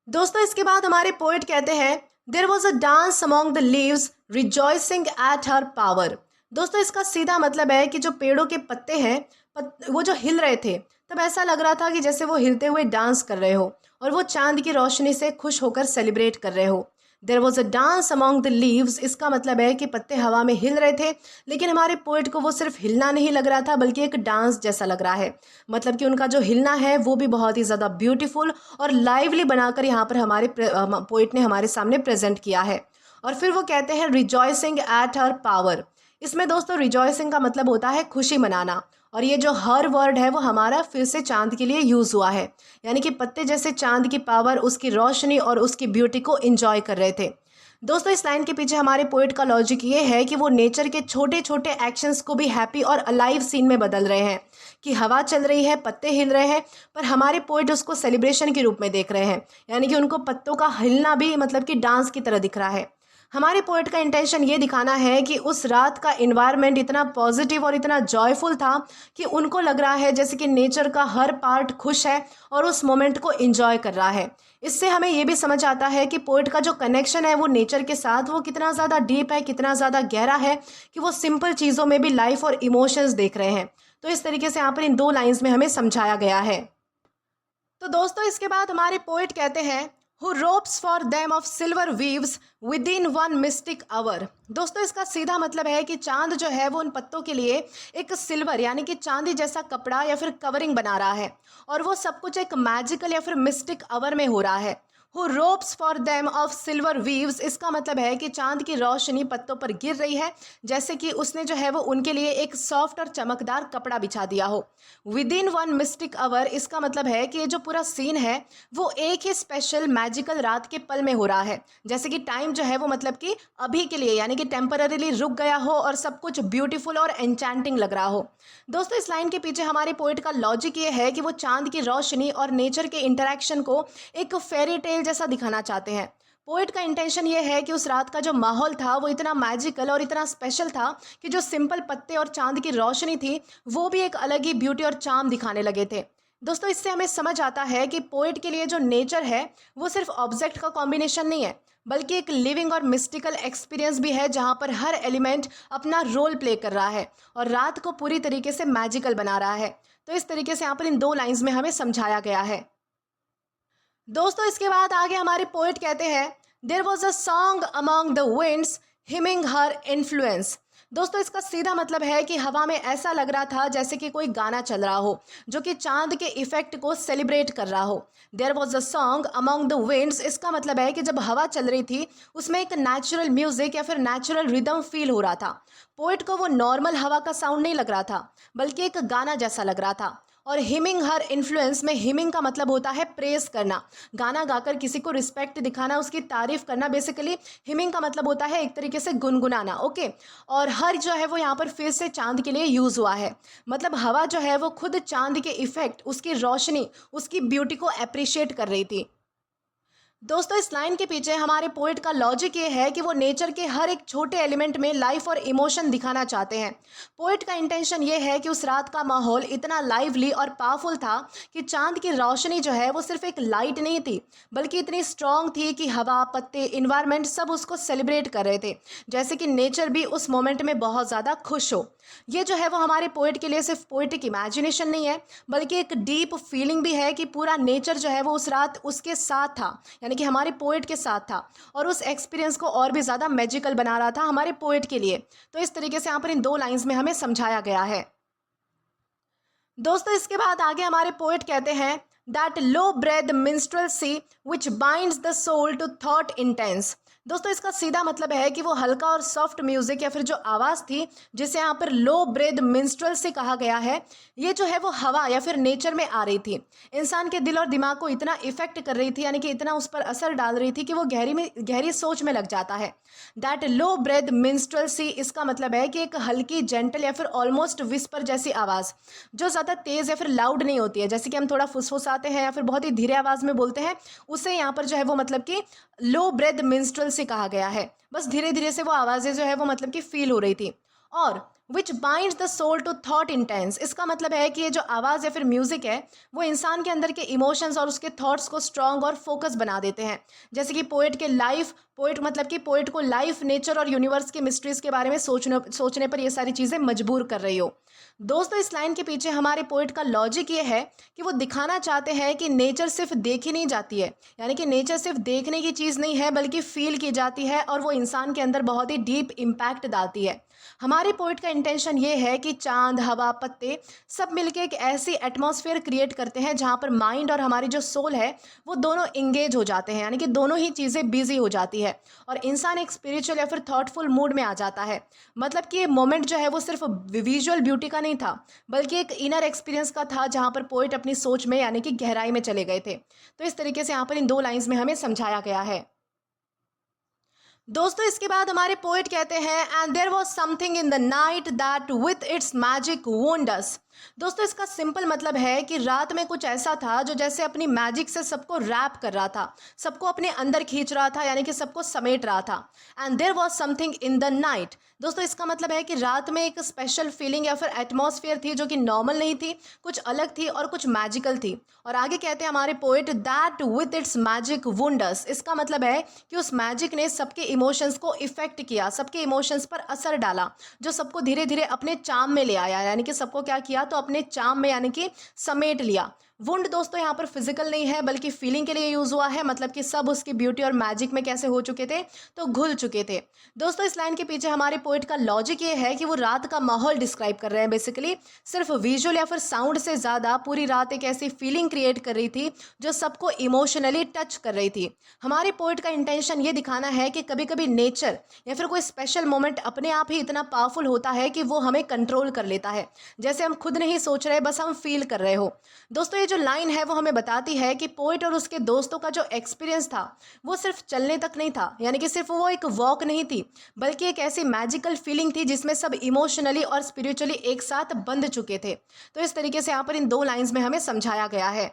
दोस्तों इसके बाद हमारे पोइट कहते हैं there was a dance among the leaves rejoicing at her power. दोस्तों इसका सीधा मतलब है कि जो पेड़ों के पत्ते हैं वो जो हिल रहे थे, तब ऐसा लग रहा था कि जैसे वो हिलते हुए डांस कर रहे हो और वो चांद की रोशनी से खुश होकर सेलिब्रेट कर रहे हो। There was a dance among the leaves, इसका मतलब है कि पत्ते हवा में हिल रहे थे, लेकिन हमारे पोइट को वो सिर्फ हिलना नहीं लग रहा था बल्कि एक डांस जैसा लग रहा है। मतलब कि उनका जो हिलना है वो भी बहुत ही ज़्यादा ब्यूटीफुल और लाइवली बनाकर यहाँ पर हमारे पोइट ने हमारे सामने प्रेजेंट किया है। और फिर वो कहते हैं रिजॉइसिंग एट हर पावर। इसमें दोस्तों रिजॉइसिंग का मतलब होता है खुशी मनाना, और ये जो हर वर्ड है वो हमारा फिर से चांद के लिए यूज़ हुआ है। यानी कि पत्ते जैसे चांद की पावर, उसकी रोशनी और उसकी ब्यूटी को एंजॉय कर रहे थे। दोस्तों इस लाइन के पीछे हमारे पोइट का लॉजिक ये है कि वो नेचर के छोटे छोटे एक्शंस को भी हैप्पी और अलाइव सीन में बदल रहे हैं। कि हवा चल रही है, पत्ते हिल रहे हैं, पर हमारे पोइट उसको सेलिब्रेशन के रूप में देख रहे हैं। यानी कि उनको पत्तों का हिलना भी मतलब कि डांस की तरह दिख रहा है। हमारे पोइट का इंटेंशन ये दिखाना है कि उस रात का इन्वायरमेंट इतना पॉजिटिव और इतना जॉयफुल था कि उनको लग रहा है जैसे कि नेचर का हर पार्ट खुश है और उस मोमेंट को एंजॉय कर रहा है। इससे हमें ये भी समझ आता है कि पोइट का जो कनेक्शन है वो नेचर के साथ वो कितना ज़्यादा डीप है, कितना ज़्यादा गहरा है कि वो सिंपल चीज़ों में भी लाइफ और इमोशंस देख रहे हैं। तो इस तरीके से यहाँ पर इन दो लाइन्स में हमें समझाया गया है। तो दोस्तों इसके बाद हमारे पोइट कहते हैं Who ropes for them of silver weaves within one mystic hour। दोस्तों इसका सीधा मतलब है कि चांद जो है वो उन पत्तों के लिए एक सिल्वर यानी कि चांदी जैसा कपड़ा या फिर कवरिंग बना रहा है, और वो सब कुछ एक मैजिकल या फिर मिस्टिक आवर में हो रहा है। Who ropes for them of silver weaves, इसका मतलब है कि चांद की रोशनी पत्तों पर गिर रही है जैसे कि उसने जो है वो उनके लिए एक सॉफ्ट और चमकदार कपड़ा बिछा दिया हो। विदिन वन मिस्टिक आवर, इसका मतलब है कि ये जो पूरा सीन है वो एक ही स्पेशल मैजिकल रात के पल में हो रहा है, जैसे कि टाइम जो है वो मतलब कि अभी के लिए यानी कि टेम्पररीली रुक गया हो और सब कुछ ब्यूटीफुल और एन्चेंटिंग लग रहा हो। दोस्तों इस लाइन के पीछे हमारे पोइट का लॉजिक ये है कि वो चांद की रोशनी और नेचर के इंटरेक्शन को एक फेरी टेल जैसा दिखाना चाहते हैं। पोइट का इंटेंशन ये है कि उस रात का जो माहौल था वो इतना मैजिकल और इतना स्पेशल था कि जो सिंपल पत्ते और चांद की रोशनी थी वो भी एक अलग ही ब्यूटी और चार्म दिखाने लगे थे। दोस्तों इससे हमें समझ आता है कि पोइट के लिए जो नेचर है वो सिर्फ ऑब्जेक्ट का कॉम्बिनेशन नहीं है, बल्कि एक लिविंग और मिस्टिकल एक्सपीरियंस भी है जहाँ पर हर एलिमेंट अपना रोल प्ले कर रहा है और रात को पूरी तरीके से मैजिकल बना रहा है। तो इस तरीके से यहाँ पर इन दो लाइंस में हमें समझाया गया है। दोस्तों इसके बाद आगे हमारे पोइट कहते हैं there was a song among the winds hymning her influence. दोस्तों इसका सीधा मतलब है कि हवा में ऐसा लग रहा था जैसे कि कोई गाना चल रहा हो जो कि चांद के इफेक्ट को सेलिब्रेट कर रहा हो। There was a song among the winds, इसका मतलब है कि जब हवा चल रही थी उसमें एक नेचुरल म्यूजिक या फिर नेचुरल रिदम फील हो रहा था। पोइट को वो नॉर्मल हवा का साउंड नहीं लग रहा था बल्कि एक गाना जैसा लग रहा था। और हिमिंग हर इन्फ्लुएंस में हिमिंग का मतलब होता है प्रेस करना, गाना गाकर किसी को रिस्पेक्ट दिखाना, उसकी तारीफ करना। बेसिकली हिमिंग का मतलब होता है एक तरीके से गुनगुनाना। ओके, और हर जो है वो यहाँ पर फिर से चांद के लिए यूज़ हुआ है। मतलब हवा जो है वो खुद चांद के इफेक्ट, उसकी रोशनी, उसकी ब्यूटी को अप्रिशिएट कर रही थी। दोस्तों इस लाइन के पीछे हमारे पोएट का लॉजिक ये है कि वो नेचर के हर एक छोटे एलिमेंट में लाइफ और इमोशन दिखाना चाहते हैं। पोएट का इंटेंशन ये है कि उस रात का माहौल इतना लाइवली और पावरफुल था कि चांद की रोशनी जो है वो सिर्फ एक लाइट नहीं थी, बल्कि इतनी स्ट्रांग थी कि हवा, पत्ते, इन्वायरमेंट सब उसको सेलिब्रेट कर रहे थे, जैसे कि नेचर भी उस मोमेंट में बहुत ज़्यादा खुश हो। ये जो है वो हमारे पोएट के लिए सिर्फ पोएटिक इमेजिनेशन नहीं है, बल्कि एक डीप फीलिंग भी है कि पूरा नेचर जो है वो उस रात उसके साथ था, यानी कि हमारे पोएट के साथ था, और उस एक्सपीरियंस को और भी ज़्यादा मैजिकल बना रहा था हमारे पोएट के लिए। तो इस तरीके से यहाँ पर इन दो लाइंस में हमें समझाया गया है। दोस्तों इसके बाद आगे हमारे पोएट कहते हैं that low breath minstrelsy which binds the soul to thought intense। दोस्तों इसका सीधा मतलब है कि वो हल्का और सॉफ्ट म्यूजिक या फिर जो आवाज़ थी जिसे यहाँ पर लो ब्रेथ minstrelsy कहा गया है, ये जो है वो हवा या फिर नेचर में आ रही थी, इंसान के दिल और दिमाग को इतना इफेक्ट कर रही थी, यानी कि इतना उस पर असर डाल रही थी कि वो गहरी सोच में लग जाता है। दैट लो ब्रेथ minstrelsy इसका मतलब है कि एक हल्की, जेंटल या फिर ऑलमोस्ट विस्पर जैसी आवाज़ जो ज़्यादा तेज़ या फिर लाउड नहीं होती है, जैसे कि हम थोड़ा फुसफुसाते हैं या फिर बहुत ही धीरे आवाज़ में बोलते हैं, उसे यहाँ पर जो है वो मतलब कि लो ब्रेथ minstrelsy कहा गया है। बस धीरे धीरे से वो आवाज़ें जो है वो मतलब कि फील हो रही थी। और which binds the soul to thought intense इसका मतलब है कि ये जो आवाज़ या फिर म्यूज़िक है वो इंसान के अंदर के इमोशंस और उसके थॉट्स को स्ट्रॉन्ग और फोकस बना देते हैं, जैसे कि पोएट मतलब कि पोएट को लाइफ, नेचर और यूनिवर्स की मिस्ट्रीज़ के बारे में सोचने पर ये सारी चीज़ें मजबूर कर रही हो। दोस्तों इस लाइन के पीछे हमारे पोएट का लॉजिक ये है कि वो दिखाना चाहते हैं कि नेचर सिर्फ देखी नहीं जाती है, यानी कि नेचर सिर्फ देखने की चीज़ नहीं है बल्कि फील की जाती है, और वो इंसान के अंदर बहुत ही डीप इम्पैक्ट डालती है। हमारे पोएट का इंटेंशन ये है कि चांद, हवा, पत्ते सब मिलके एक ऐसी एटमॉस्फेयर क्रिएट करते हैं जहाँ पर माइंड और हमारी जो सोल है वो दोनों इंगेज हो जाते हैं, यानी कि दोनों ही चीज़ें बिजी हो जाती है और इंसान एक स्पिरिचुअल या फिर थॉटफुल मूड में आ जाता है। मतलब कि ये मोमेंट जो है वो सिर्फ विजुअल ब्यूटी का नहीं था, बल्कि एक इनर एक्सपीरियंस का था जहाँ पर पोएट अपनी सोच में यानी कि गहराई में चले गए थे। तो इस तरीके से यहाँ पर इन दो लाइंस में हमें समझाया गया है। दोस्तों इसके बाद हमारे पोएट कहते हैं and there was something in the night that with its magic wound us. दोस्तों इसका सिंपल मतलब है कि रात में कुछ ऐसा था जो जैसे अपनी मैजिक से सबको रैप कर रहा था, सबको अपने अंदर खींच रहा था, यानी कि सबको समेट रहा था। And there was something in the night, दोस्तों इसका मतलब है कि रात में एक स्पेशल फीलिंग या फिर एटमॉस्फेयर थी जो कि नॉर्मल नहीं थी, कुछ अलग थी और कुछ मैजिकल थी। और आगे कहते हैं हमारे poet that with its magic wound us, इसका मतलब है कि उस मैजिक ने सबके इमोशंस को इफेक्ट किया, सबके इमोशंस पर असर डाला, जो सबको धीरे धीरे अपने चाम में ले आया, यानी कि सबको क्या किया तो अपने चाम में यानी कि समेट लिया। वुंड दोस्तों यहाँ पर फिजिकल नहीं है बल्कि फीलिंग के लिए यूज हुआ है, मतलब कि सब उसकी ब्यूटी और मैजिक में कैसे हो चुके थे तो घुल चुके थे। दोस्तों इस लाइन के पीछे हमारे पोएट का लॉजिक ये है कि वो रात का माहौल डिस्क्राइब कर रहे हैं, बेसिकली सिर्फ विजुअल या फिर साउंड से ज़्यादा पूरी रात एक ऐसी फीलिंग क्रिएट कर रही थी जो सबको इमोशनली टच कर रही थी। हमारे पोएट का इंटेंशन ये दिखाना है कि कभी कभी नेचर या फिर कोई स्पेशल मोमेंट अपने आप ही इतना पावरफुल होता है कि वो हमें कंट्रोल कर लेता है, जैसे हम खुद नहीं सोच रहे, बस हम फील कर रहे हो। दोस्तों जो लाइन है वो हमें बताती है कि पोएट और उसके दोस्तों का जो एक्सपीरियंस था वो सिर्फ चलने तक नहीं था, यानी कि सिर्फ वो एक वॉक नहीं थी, बल्कि एक ऐसी मैजिकल फीलिंग थी जिसमें सब इमोशनली और स्पिरिचुअली एक साथ बंध चुके थे। तो इस तरीके से यहाँ पर इन दो लाइंस में हमें समझाया गया है।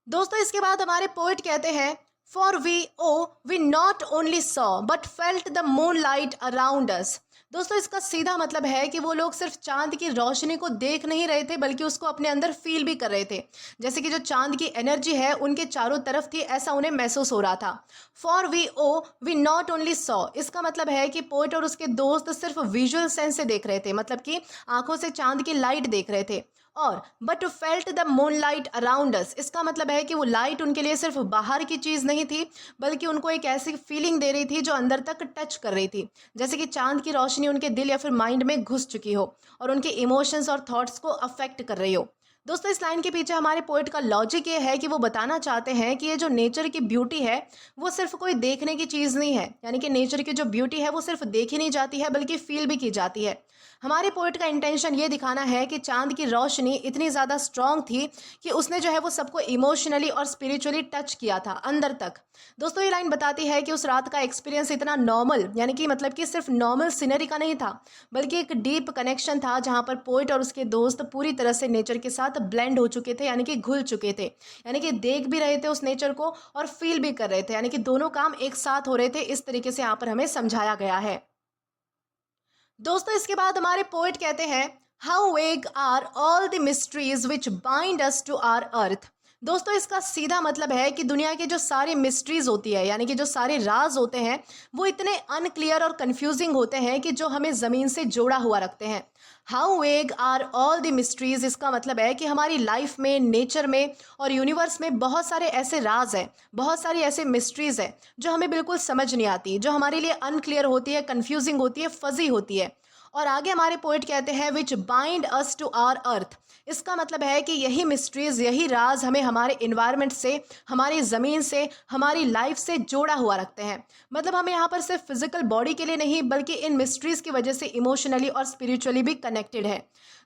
दोस्तों इसके बाद हमारे पोएट कहते हैं for we not only saw but felt the moon light around us. दोस्तों इसका सीधा मतलब है कि वो लोग सिर्फ चांद की रोशनी को देख नहीं रहे थे बल्कि उसको अपने अंदर फील भी कर रहे थे, जैसे कि जो चांद की एनर्जी है उनके चारों तरफ थी, ऐसा उन्हें महसूस हो रहा था। For we not only saw, इसका मतलब है कि पोएट और उसके दोस्त सिर्फ विजुअल सेंस से देख रहे थे, मतलब कि आंखों से चांद की लाइट देख रहे थे। और but felt the moon light around अस, इसका मतलब है कि वो लाइट उनके लिए सिर्फ बाहर की चीज़ नहीं थी बल्कि उनको एक ऐसी फीलिंग दे रही थी जो अंदर तक टच कर रही थी, जैसे कि चांद की रोशनी उनके दिल या फिर माइंड में घुस चुकी हो और उनके इमोशंस और थॉट्स को अफेक्ट कर रही हो। दोस्तों इस लाइन के पीछे हमारे पोएट का लॉजिक ये है कि वो बताना चाहते हैं कि ये जो नेचर की ब्यूटी है वो सिर्फ कोई देखने की चीज़ नहीं है, यानी कि नेचर की जो ब्यूटी है वो सिर्फ देखी नहीं जाती है बल्कि फील भी की जाती है। हमारे पोएट का इंटेंशन ये दिखाना है कि चांद की रोशनी इतनी ज़्यादा स्ट्रॉन्ग थी कि उसने जो है वो सबको इमोशनली और स्पिरिचुअली टच किया था अंदर तक। दोस्तों ये लाइन बताती है कि उस रात का एक्सपीरियंस इतना नॉर्मल, यानी कि मतलब कि सिर्फ नॉर्मल सीनरी का नहीं था बल्कि एक डीप कनेक्शन था जहाँ पर पोएट और उसके दोस्त पूरी तरह से नेचर के साथ साथ ब्लेंड हो चुके थे, यानी कि घुल चुके थे, यानी कि देख भी रहे थे उस नेचर को और फील भी कर रहे थे, यानी कि दोनों काम एक साथ हो रहे थे। इस तरीके से यहाँ पर हमें समझाया गया है। दोस्तों इसके बाद हमारे पोएट कहते हैं, how vague are all the mysteries which bind us to our earth. दोस्तों इसका सीधा मतलब है कि दुनिया के जो सारे मिस्ट्रीज होती है, यानी कि जो सारे राज होते हैं, वो इतने अनक्लियर और कंफ्यूजिंग होते हैं कि जो हमें ज़मीन से जोड़ा हुआ रखते हैं। How vague are all the mysteries, इसका मतलब है कि हमारी लाइफ में, नेचर में और यूनिवर्स में बहुत सारे ऐसे राज हैं, बहुत सारी ऐसे मिस्ट्रीज हैं जो हमें बिल्कुल समझ नहीं आती, जो हमारे लिए अनक्लियर होती है, कंफ्यूजिंग होती है, फजी होती है। और आगे हमारे पोइट कहते हैं, which bind us to our earth. इसका मतलब है कि यही मिस्ट्रीज, यही राज हमें हमारे इन्वायरमेंट से, हमारी ज़मीन से, हमारी लाइफ से जोड़ा हुआ रखते हैं। मतलब हमें यहाँ पर सिर्फ फिजिकल बॉडी के लिए नहीं, बल्कि इन मिस्ट्रीज की वजह से इमोशनली और स्पिरिचुअली भी कनेक्टेड है।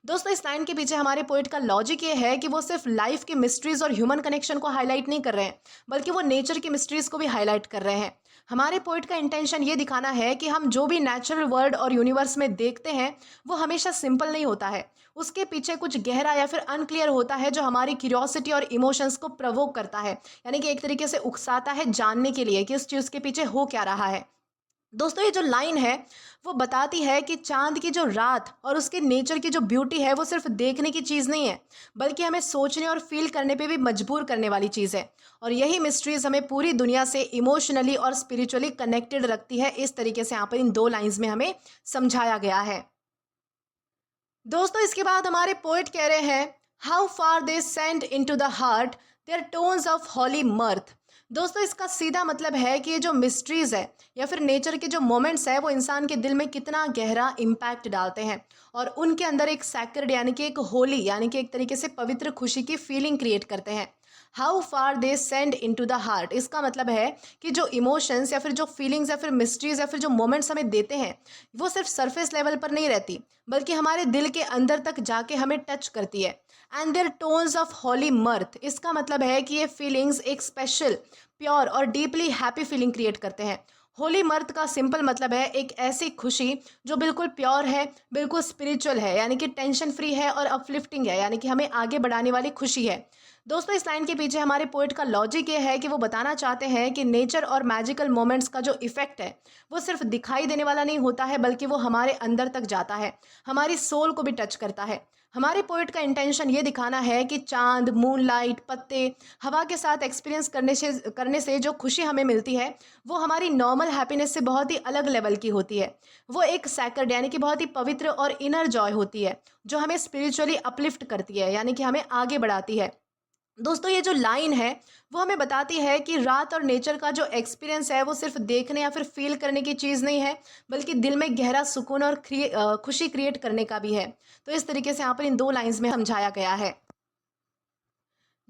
दोस्तों इस लाइन के पीछे हमारे पोइट का लॉजिक ये है कि वो सिर्फ लाइफ की मिस्ट्रीज और ह्यूमन कनेक्शन को हाईलाइट नहीं कर रहे हैं, बल्कि वो नेचर की मिस्ट्रीज को भी हाईलाइट कर रहे हैं। हमारे पोइट का इंटेंशन ये दिखाना है कि हम जो भी नेचुरल वर्ल्ड और यूनिवर्स में देखते हैं, वो हमेशा सिंपल नहीं होता है। उसके पीछे कुछ गहरा या फिर अनक्लियर होता है, जो हमारी क्यूरियोसिटी और इमोशंस को प्रवोक करता है, यानी कि एक तरीके से उकसाता है जानने के लिए कि इस चीज़ के पीछे हो क्या रहा है। दोस्तों ये जो लाइन है वो बताती है कि चांद की जो रात और उसके नेचर की जो ब्यूटी है, वो सिर्फ देखने की चीज़ नहीं है, बल्कि हमें सोचने और फील करने पे भी मजबूर करने वाली चीज़ है। और यही मिस्ट्रीज हमें पूरी दुनिया से इमोशनली और स्पिरिचुअली कनेक्टेड रखती है। इस तरीके से यहाँ पर इन दो लाइन्स में हमें समझाया गया है। दोस्तों इसके बाद हमारे पोएट कह रहे हैं, how far they send into the heart their tones of holy mirth. दोस्तों इसका सीधा मतलब है कि ये जो मिस्ट्रीज़ है या फिर नेचर के जो मोमेंट्स है, वो इंसान के दिल में कितना गहरा इम्पैक्ट डालते हैं और उनके अंदर एक सैक्रेड, यानी कि एक होली, यानी कि एक तरीके से पवित्र खुशी की फीलिंग क्रिएट करते हैं। How far they send into the heart, इसका मतलब है कि जो इमोशंस या फिर जो फीलिंग्स या फिर मिस्ट्रीज या फिर जो मोमेंट्स हमें देते हैं, वो सिर्फ सरफेस लेवल पर नहीं रहती, बल्कि हमारे दिल के अंदर तक जाके हमें टच करती है। And there tones of holy मर्थ, इसका मतलब है कि ये फीलिंग्स एक स्पेशल, प्योर और डीपली हैप्पी फीलिंग क्रिएट करते हैं। होली मर्थ का सिंपल मतलब है एक ऐसी खुशी जो बिल्कुल प्योर है, बिल्कुल स्पिरिचुअल है, यानी कि टेंशन फ्री है और अपलिफ्टिंग है, यानी कि हमें आगे बढ़ाने वाली खुशी है। दोस्तों इस लाइन के पीछे हमारे पोएट का लॉजिक ये है कि वो बताना चाहते हैं कि नेचर और मैजिकल मोमेंट्स का जो इफेक्ट है, वो सिर्फ दिखाई देने वाला नहीं होता है, बल्कि वो हमारे अंदर तक जाता है, हमारी सोल को भी टच करता है। हमारे पोएट का इंटेंशन ये दिखाना है कि चांद, मूनलाइट, पत्ते, हवा के साथ एक्सपीरियंस करने से जो खुशी हमें मिलती है, वो हमारी नॉर्मल हैप्पीनेस से बहुत ही अलग लेवल की होती है। वो एक सैक्रेड, यानी कि बहुत ही पवित्र और इनर जॉय होती है, जो हमें स्पिरिचुअली अपलिफ्ट करती है, यानी कि हमें आगे बढ़ाती है। दोस्तों ये जो लाइन है वो हमें बताती है कि रात और नेचर का जो एक्सपीरियंस है, वो सिर्फ देखने या फिर फील करने की चीज़ नहीं है, बल्कि दिल में गहरा सुकून और खुशी क्रिएट करने का भी है। तो इस तरीके से यहाँ पर इन दो लाइंस में समझाया गया है।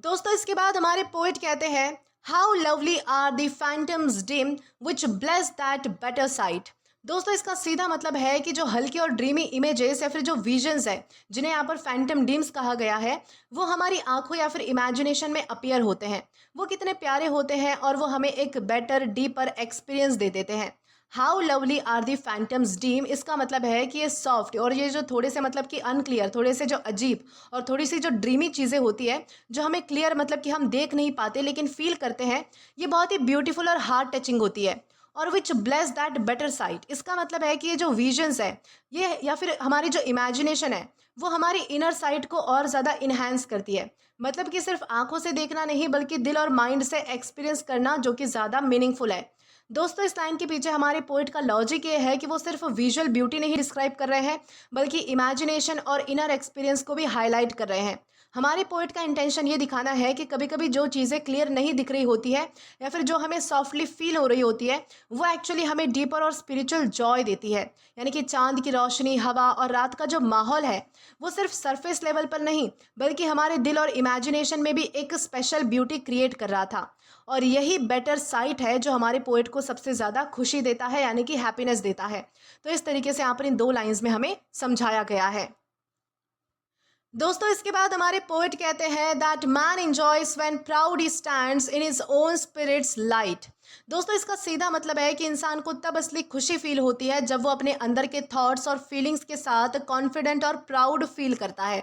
दोस्तों इसके बाद हमारे पोएट कहते हैं, how lovely are the phantoms dim which bless that better sight. दोस्तों इसका सीधा मतलब है कि जो हल्की और ड्रीमी इमेजेस या फिर जो विजन्स है, जिन्हें यहाँ पर फैंटम ड्रीम्स कहा गया है, वो हमारी आंखों या फिर इमेजिनेशन में अपीयर होते हैं। वो कितने प्यारे होते हैं और वो हमें एक बेटर, डीपर एक्सपीरियंस दे देते हैं। How lovely are the phantoms dream, इसका मतलब है कि ये सॉफ्ट और ये जो थोड़े से मतलब कि अनक्लियर, थोड़े से जो अजीब और थोड़ी सी जो ड्रीमी चीज़ें होती है, जो हमें क्लियर मतलब कि हम देख नहीं पाते लेकिन फील करते हैं, ये बहुत ही ब्यूटीफुल और हार्ट टचिंग होती है। और विच ब्लेस दैट बेटर साइट, इसका मतलब है कि ये जो विजन्स है, ये या फिर हमारी जो इमेजिनेशन है, वो हमारी इनर साइट को और ज़्यादा इन्हांस करती है। मतलब कि सिर्फ आंखों से देखना नहीं, बल्कि दिल और माइंड से एक्सपीरियंस करना, जो कि ज़्यादा मीनिंगफुल है। दोस्तों इस लाइन के पीछे हमारे पोइट का लॉजिक ये है कि वो सिर्फ विजुअल ब्यूटी नहीं डिस्क्राइब कर रहे हैं, बल्कि इमेजिनेशन और इनर एक्सपीरियंस को भी हाईलाइट कर रहे हैं। हमारे पोइट का इंटेंशन ये दिखाना है कि कभी कभी जो चीज़ें क्लियर नहीं दिख रही होती है या फिर जो हमें सॉफ्टली फील हो रही होती है, वो एक्चुअली हमें डीपर और स्पिरिचुअल जॉय देती है। यानी कि चांद की रोशनी, हवा और रात का जो माहौल है, वो सिर्फ सरफेस लेवल पर नहीं, बल्कि हमारे दिल और इमेजिनेशन में भी एक स्पेशल ब्यूटी क्रिएट कर रहा था। और यही बेटर साइट है जो हमारे पोएट को सबसे ज़्यादा खुशी देता है, यानी कि हैप्पीनेस देता है। तो इस तरीके से यहाँ पर इन दो लाइंस में हमें समझाया गया है। दोस्तों इसके बाद हमारे पोएट कहते हैं that man enjoys when proud he stands in his own spirits light. दोस्तों इसका सीधा मतलब है कि इंसान को तब असली खुशी फील होती है जब वो अपने अंदर के थॉट्स और फीलिंग्स के साथ कॉन्फिडेंट और प्राउड फील करता है।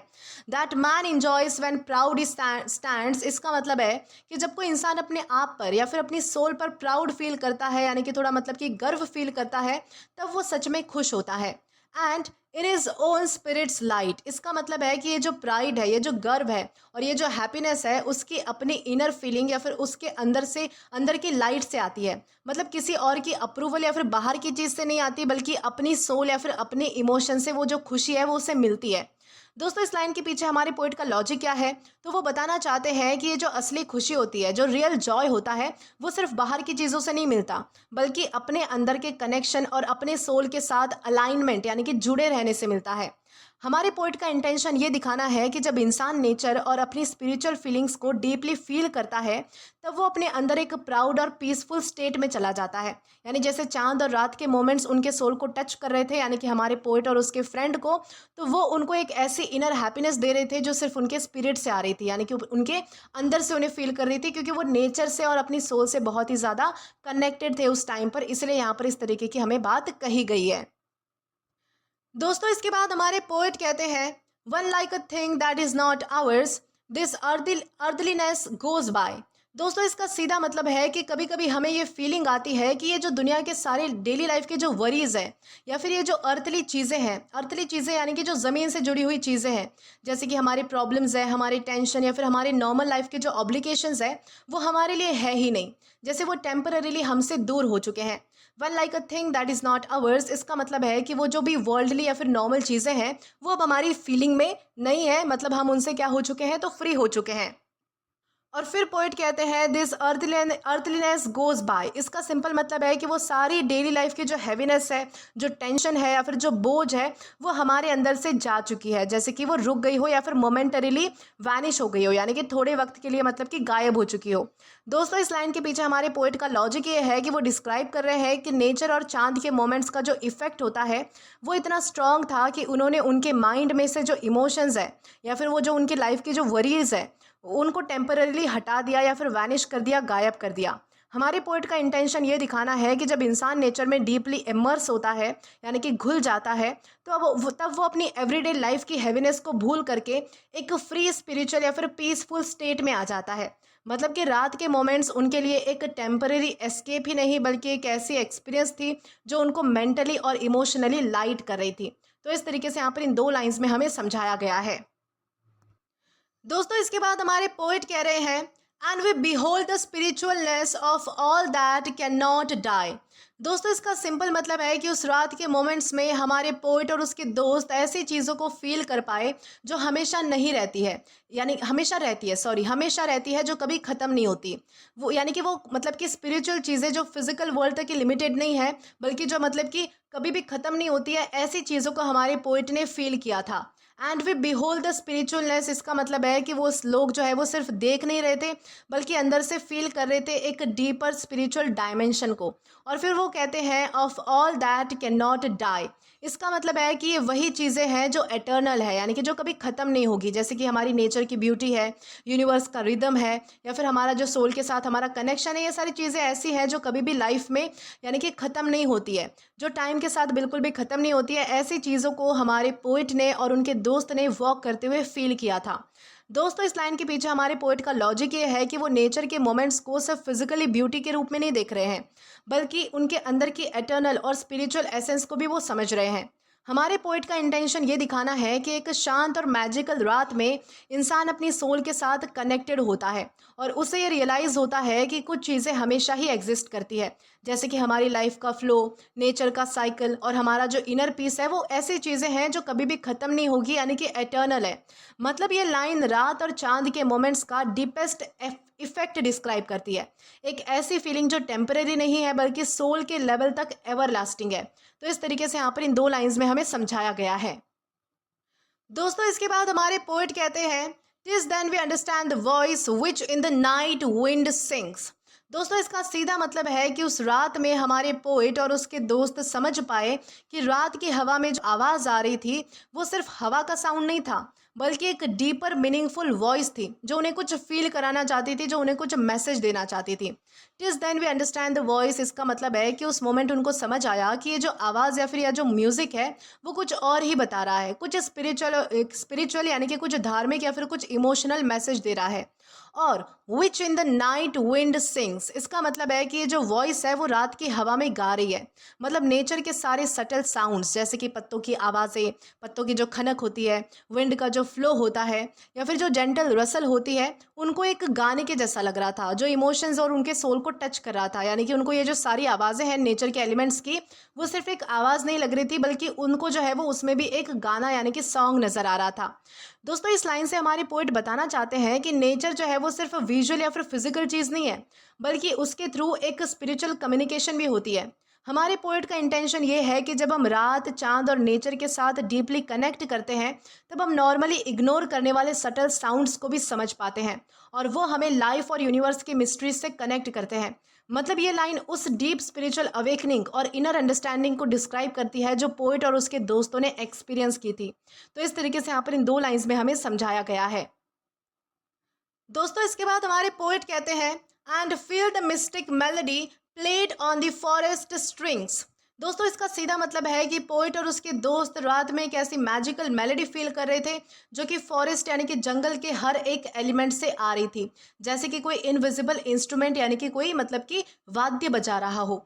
That man enjoys when proud he stands, इसका मतलब है कि जब कोई इंसान अपने आप पर या फिर अपनी सोल पर प्राउड फील करता है, यानी कि थोड़ा मतलब कि गर्व फील करता है, तब वो सच में खुश होता है। And in is own spirits light, इसका मतलब है कि ये जो प्राइड है, ये जो गर्व है और ये जो हैप्पीनेस है, उसकी अपनी इनर फीलिंग या फिर उसके अंदर से, अंदर की लाइट से आती है। मतलब किसी और की अप्रूवल या फिर बाहर की चीज़ से नहीं आती, बल्कि अपनी सोल या फिर अपने इमोशन से वो जो खुशी है वो उसे मिलती है। दोस्तों इस लाइन के पीछे हमारे पोइट का लॉजिक क्या है, तो वो बताना चाहते हैं कि ये जो असली खुशी होती है, जो रियल जॉय होता है, वो सिर्फ बाहर की चीज़ों से नहीं मिलता, बल्कि अपने अंदर के कनेक्शन और अपने सोल के साथ अलाइनमेंट यानी कि जुड़े रहने से मिलता है। हमारे पोइट का इंटेंशन ये दिखाना है कि जब इंसान नेचर और अपनी स्पिरिचुअल फीलिंग्स को डीपली फील करता है, तब वो अपने अंदर एक प्राउड और पीसफुल स्टेट में चला जाता है। यानी जैसे चांद और रात के मोमेंट्स उनके सोल को टच कर रहे थे, यानी कि हमारे पोइट और उसके फ्रेंड को, तो वो उनको एक ऐसी इनर हैप्पीनेस दे रहे थे जो सिर्फ उनके स्पिरिट से आ रही थी, यानी कि उनके अंदर से उन्हें फील कर रही थी, क्योंकि वो नेचर से और अपनी सोल से बहुत ही ज़्यादा कनेक्टेड थे उस टाइम पर। इसलिए यहाँ पर इस तरीके की हमें बात कही गई है। दोस्तों इसके बाद हमारे पोएट कहते हैं one like a thing that is not ours, this earthliness goes by. दोस्तों इसका सीधा मतलब है कि कभी कभी हमें ये फीलिंग आती है कि ये जो दुनिया के सारे डेली लाइफ के जो वरीज हैं, या फिर ये जो अर्थली चीज़ें यानी कि जो ज़मीन से जुड़ी हुई चीज़ें हैं, जैसे कि हमारी प्रॉब्लम्स है, हमारी टेंशन या फिर हमारे नॉर्मल लाइफ के जो ऑब्लिगेशंस है, वो हमारे लिए है ही नहीं, जैसे वो टेम्पररीली हमसे दूर हो चुके हैं। One like a thing that is not ours, इसका मतलब है कि वो जो भी वर्ल्डली या फिर नॉर्मल चीज़ें हैं, वो अब हमारी फीलिंग में नहीं है, मतलब हम उनसे क्या हो चुके हैं, तो फ्री हो चुके हैं। और फिर पोइट कहते हैं दिस अर्थलीनेस गोज बाय, इसका सिंपल मतलब है कि वो सारी डेली लाइफ की जो हैवीनेस है, जो टेंशन है या फिर जो बोझ है, वो हमारे अंदर से जा चुकी है, जैसे कि वो रुक गई हो या फिर मोमेंटरीली वैनिश हो गई हो, यानी कि थोड़े वक्त के लिए मतलब कि गायब हो चुकी हो। दोस्तों इस लाइन के पीछे हमारे पोइट का लॉजिक ये है कि वो डिस्क्राइब कर रहे हैं कि नेचर और चांद के मोमेंट्स का जो इफेक्ट होता है, वो इतना स्ट्रॉन्ग था कि उन्होंने उनके माइंड में से जो इमोशंस है या फिर वो जो उनकी लाइफ की जो वरीज है, उनको टेम्पररीली हटा दिया या फिर वैनिश कर दिया, गायब कर दिया। हमारे पोइट का इंटेंशन ये दिखाना है कि जब इंसान नेचर में डीपली इमर्स होता है, यानी कि घुल जाता है, तो तब वो अपनी एवरीडे लाइफ की हैवीनेस को भूल करके एक फ्री स्पिरिचुअल या फिर पीसफुल स्टेट में आ जाता है। मतलब कि रात के मोमेंट्स उनके लिए एक टेम्पररी एस्केप ही नहीं, बल्कि एक ऐसी एक्सपीरियंस थी जो उनको मेंटली और इमोशनली लाइट कर रही थी। तो इस तरीके से यहाँ पर इन दो लाइन्स में हमें समझाया गया है। दोस्तों इसके बाद हमारे पोइट कह रहे हैं and we behold the spiritualness of all that can not die. दोस्तों इसका सिंपल मतलब है कि उस रात के मोमेंट्स में हमारे पोइट और उसके दोस्त ऐसी चीज़ों को फील कर पाए जो हमेशा नहीं रहती है, यानी हमेशा रहती है, जो कभी ख़त्म नहीं होती। वो यानी कि वो मतलब कि स्पिरिचुअल चीज़ें जो फिजिकल वर्ल्ड तक ही लिमिटेड नहीं है, बल्कि जो मतलब कि कभी भी ख़त्म नहीं होती है, ऐसी चीज़ों को हमारे पोइट ने फील किया था। एंड वी बिहोल्ड द स्पिरिचुअलनेस, इसका मतलब है कि वो लोग जो है वो सिर्फ देख नहीं रहे थे, बल्कि अंदर से फील कर रहे थे एक डीपर स्पिरिचुअल डायमेंशन को। और फिर वो कहते हैं of all that can not die, इसका मतलब है कि ये वही चीज़ें हैं जो एटर्नल है, यानी कि जो कभी ख़त्म नहीं होगी, जैसे कि हमारी नेचर की ब्यूटी है, यूनिवर्स का रिदम है, या फिर हमारा जो सोल के साथ हमारा कनेक्शन है। ये सारी चीज़ें ऐसी हैं जो कभी भी लाइफ में यानी कि ख़त्म नहीं होती है, जो टाइम के साथ बिल्कुल भी ख़त्म नहीं होती है। ऐसी चीज़ों को हमारे पोइट ने और उनके दोस्त ने वॉक करते हुए फील किया था। दोस्तों इस लाइन के पीछे हमारे पोइट का लॉजिक ये है कि वो नेचर के मोमेंट्स को सिर्फ फिजिकली ब्यूटी के रूप में नहीं देख रहे हैं, बल्कि उनके अंदर की एटर्नल और स्पिरिचुअल एसेंस को भी वो समझ रहे हैं। हमारे पोइट का इंटेंशन ये दिखाना है कि एक शांत और मैजिकल रात में इंसान अपनी सोल के साथ कनेक्टेड होता है और उसे ये रियलाइज़ होता है कि कुछ चीज़ें हमेशा ही एग्जिस्ट करती है, जैसे कि हमारी लाइफ का फ्लो, नेचर का साइकिल और हमारा जो इनर पीस है, वो ऐसी चीज़ें हैं जो कभी भी ख़त्म नहीं होगी, यानी कि एटर्नल है। मतलब ये लाइन रात और चांद के मोमेंट्स का डीपेस्ट इफेक्ट डिस्क्राइब करती है, एक ऐसी फीलिंग जो टेम्परेरी नहीं है बल्कि सोल के लेवल तक एवर लास्टिंग है। तो इस तरीके से यहाँ पर इन दो लाइंस में हमें समझाया गया है। दोस्तों इसके बाद हमारे पोइट कहते हैं TISS then we understand the voice which in the night wind sings. दोस्तों इसका सीधा मतलब है कि उस रात में हमारे पोइट और उसके दोस्त समझ पाए कि रात की हवा में जो आवाज़ आ रही थी वो सिर्फ हवा का साउंड नहीं था, बल्कि एक डीपर मीनिंगफुल वॉइस थी जो उन्हें कुछ फील कराना चाहती थी, जो उन्हें कुछ मैसेज देना चाहती थी। TISS then we understand the voice, इसका मतलब है कि उस मोमेंट उनको समझ आया कि ये जो आवाज़ या फिर यह जो म्यूज़िक है वो कुछ और ही बता रहा है, कुछ स्पिरिचुअल यानी कि कुछ धार्मिक या फिर कुछ इमोशनल मैसेज दे रहा है। और which in the night wind sings, इसका मतलब है कि ये जो वॉइस है वो रात की हवा में गा रही है। मतलब नेचर के सारे सटल साउंड्स, जैसे कि पत्तों की आवाज़ें, पत्तों की जो खनक होती है, विंड का जो फ्लो होता है, या फिर जो जेंटल रसल होती है, उनको एक गाने के जैसा लग रहा था जो इमोशंस और उनके सोल को टच कर रहा था। यानी कि उनको ये जो सारी आवाज़ें हैं नेचर के एलिमेंट्स की, वो सिर्फ एक आवाज़ नहीं लग रही थी, बल्कि उनको जो है वो उसमें भी एक गाना यानी कि सॉन्ग नज़र आ रहा था। दोस्तों, इस लाइन से हमारे पोइट बताना चाहते हैं कि नेचर जो है वो सिर्फ विजुअल या फिर फिजिकल चीज़ नहीं है, बल्कि उसके थ्रू एक स्पिरिचुअल कम्युनिकेशन भी होती है। हमारे पोइट का इंटेंशन ये है कि जब हम रात, चांद और नेचर के साथ डीपली कनेक्ट करते हैं, तब हम नॉर्मली इग्नोर करने वाले सटल साउंड्स को भी समझ पाते हैं, और वो हमें लाइफ और यूनिवर्स की मिस्ट्रीज से कनेक्ट करते हैं। मतलब ये लाइन उस डीप स्पिरिचुअल अवेकनिंग और इनर अंडरस्टैंडिंग को डिस्क्राइब करती है जो पोइट और उसके दोस्तों ने एक्सपीरियंस की थी। तो इस तरीके से यहाँ पर इन दो लाइन्स में हमें समझाया गया है। दोस्तों, इसके बाद हमारे पोइट कहते हैं and feel the mystic melody played on the forest strings. दोस्तों, इसका सीधा मतलब है कि पोइट और उसके दोस्त रात में एक ऐसी मैजिकल मेलोडी फील कर रहे थे जो कि फॉरेस्ट यानी कि जंगल के हर एक एलिमेंट से आ रही थी, जैसे कि कोई इनविजिबल इंस्ट्रूमेंट यानी कि कोई मतलब कि वाद्य बजा रहा हो।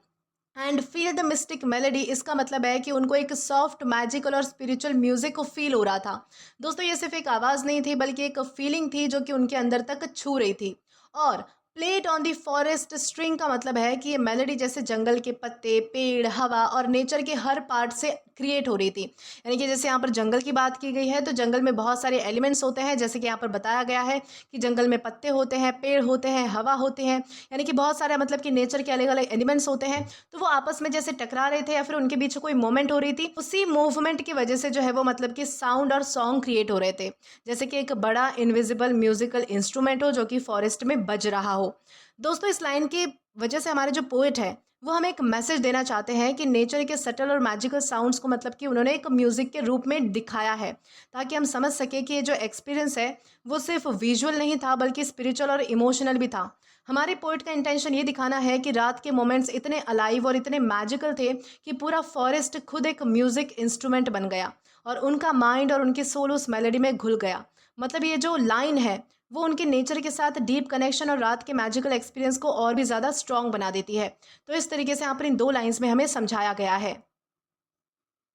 And feel the mystic melody, इसका मतलब है कि उनको एक सॉफ्ट, मैजिकल और स्पिरिचुअल म्यूजिक को फील हो रहा था। दोस्तों, ये सिर्फ एक आवाज़ नहीं थी, बल्कि एक फीलिंग थी जो कि उनके अंदर तक छू रही थी। और plate on the forest string का मतलब है कि ये मेलोडी जैसे जंगल के पत्ते, पेड़, हवा और नेचर के हर पार्ट से क्रिएट हो रही थी। यानी कि जैसे यहाँ पर जंगल की बात की गई है, तो जंगल में बहुत सारे एलिमेंट्स होते हैं, जैसे कि यहाँ पर बताया गया है कि जंगल में पत्ते होते हैं, पेड़ होते हैं, हवा होते हैं, यानी कि बहुत सारे मतलब कि नेचर के अलग अलग एलिमेंट्स होते हैं। तो वो आपस में जैसे टकरा रहे थे या फिर उनके बीच कोई मूवमेंट हो रही थी, उसी मूवमेंट की वजह से जो है वो मतलब कि साउंड और सॉन्ग क्रिएट हो रहे थे, जैसे कि एक बड़ा इनविजिबल म्यूजिकल इंस्ट्रूमेंट हो जो कि फॉरेस्ट में बज रहा हो। दोस्तों, इस लाइन की वजह से हमारे जो पोएट है वो हमें एक मैसेज देना चाहते हैं कि नेचर के सटल और मैजिकल साउंड्स को मतलब कि उन्होंने एक म्यूज़िक के रूप में दिखाया है, ताकि हम समझ सके कि ये जो एक्सपीरियंस है वो सिर्फ विजुअल नहीं था, बल्कि स्पिरिचुअल और इमोशनल भी था। हमारे पोएट का इंटेंशन ये दिखाना है कि रात के मोमेंट्स इतने अलाइव और इतने मैजिकल थे कि पूरा फॉरेस्ट खुद एक म्यूज़िक इंस्ट्रूमेंट बन गया और उनका माइंड और उनकी सोल उस मेलोडी में घुल गया। मतलब ये जो लाइन है वो उनके नेचर के साथ डीप कनेक्शन और रात के मैजिकल एक्सपीरियंस को और भी ज़्यादा स्ट्रॉन्ग बना देती है। तो इस तरीके से यहाँ पर इन दो लाइंस में हमें समझाया गया है।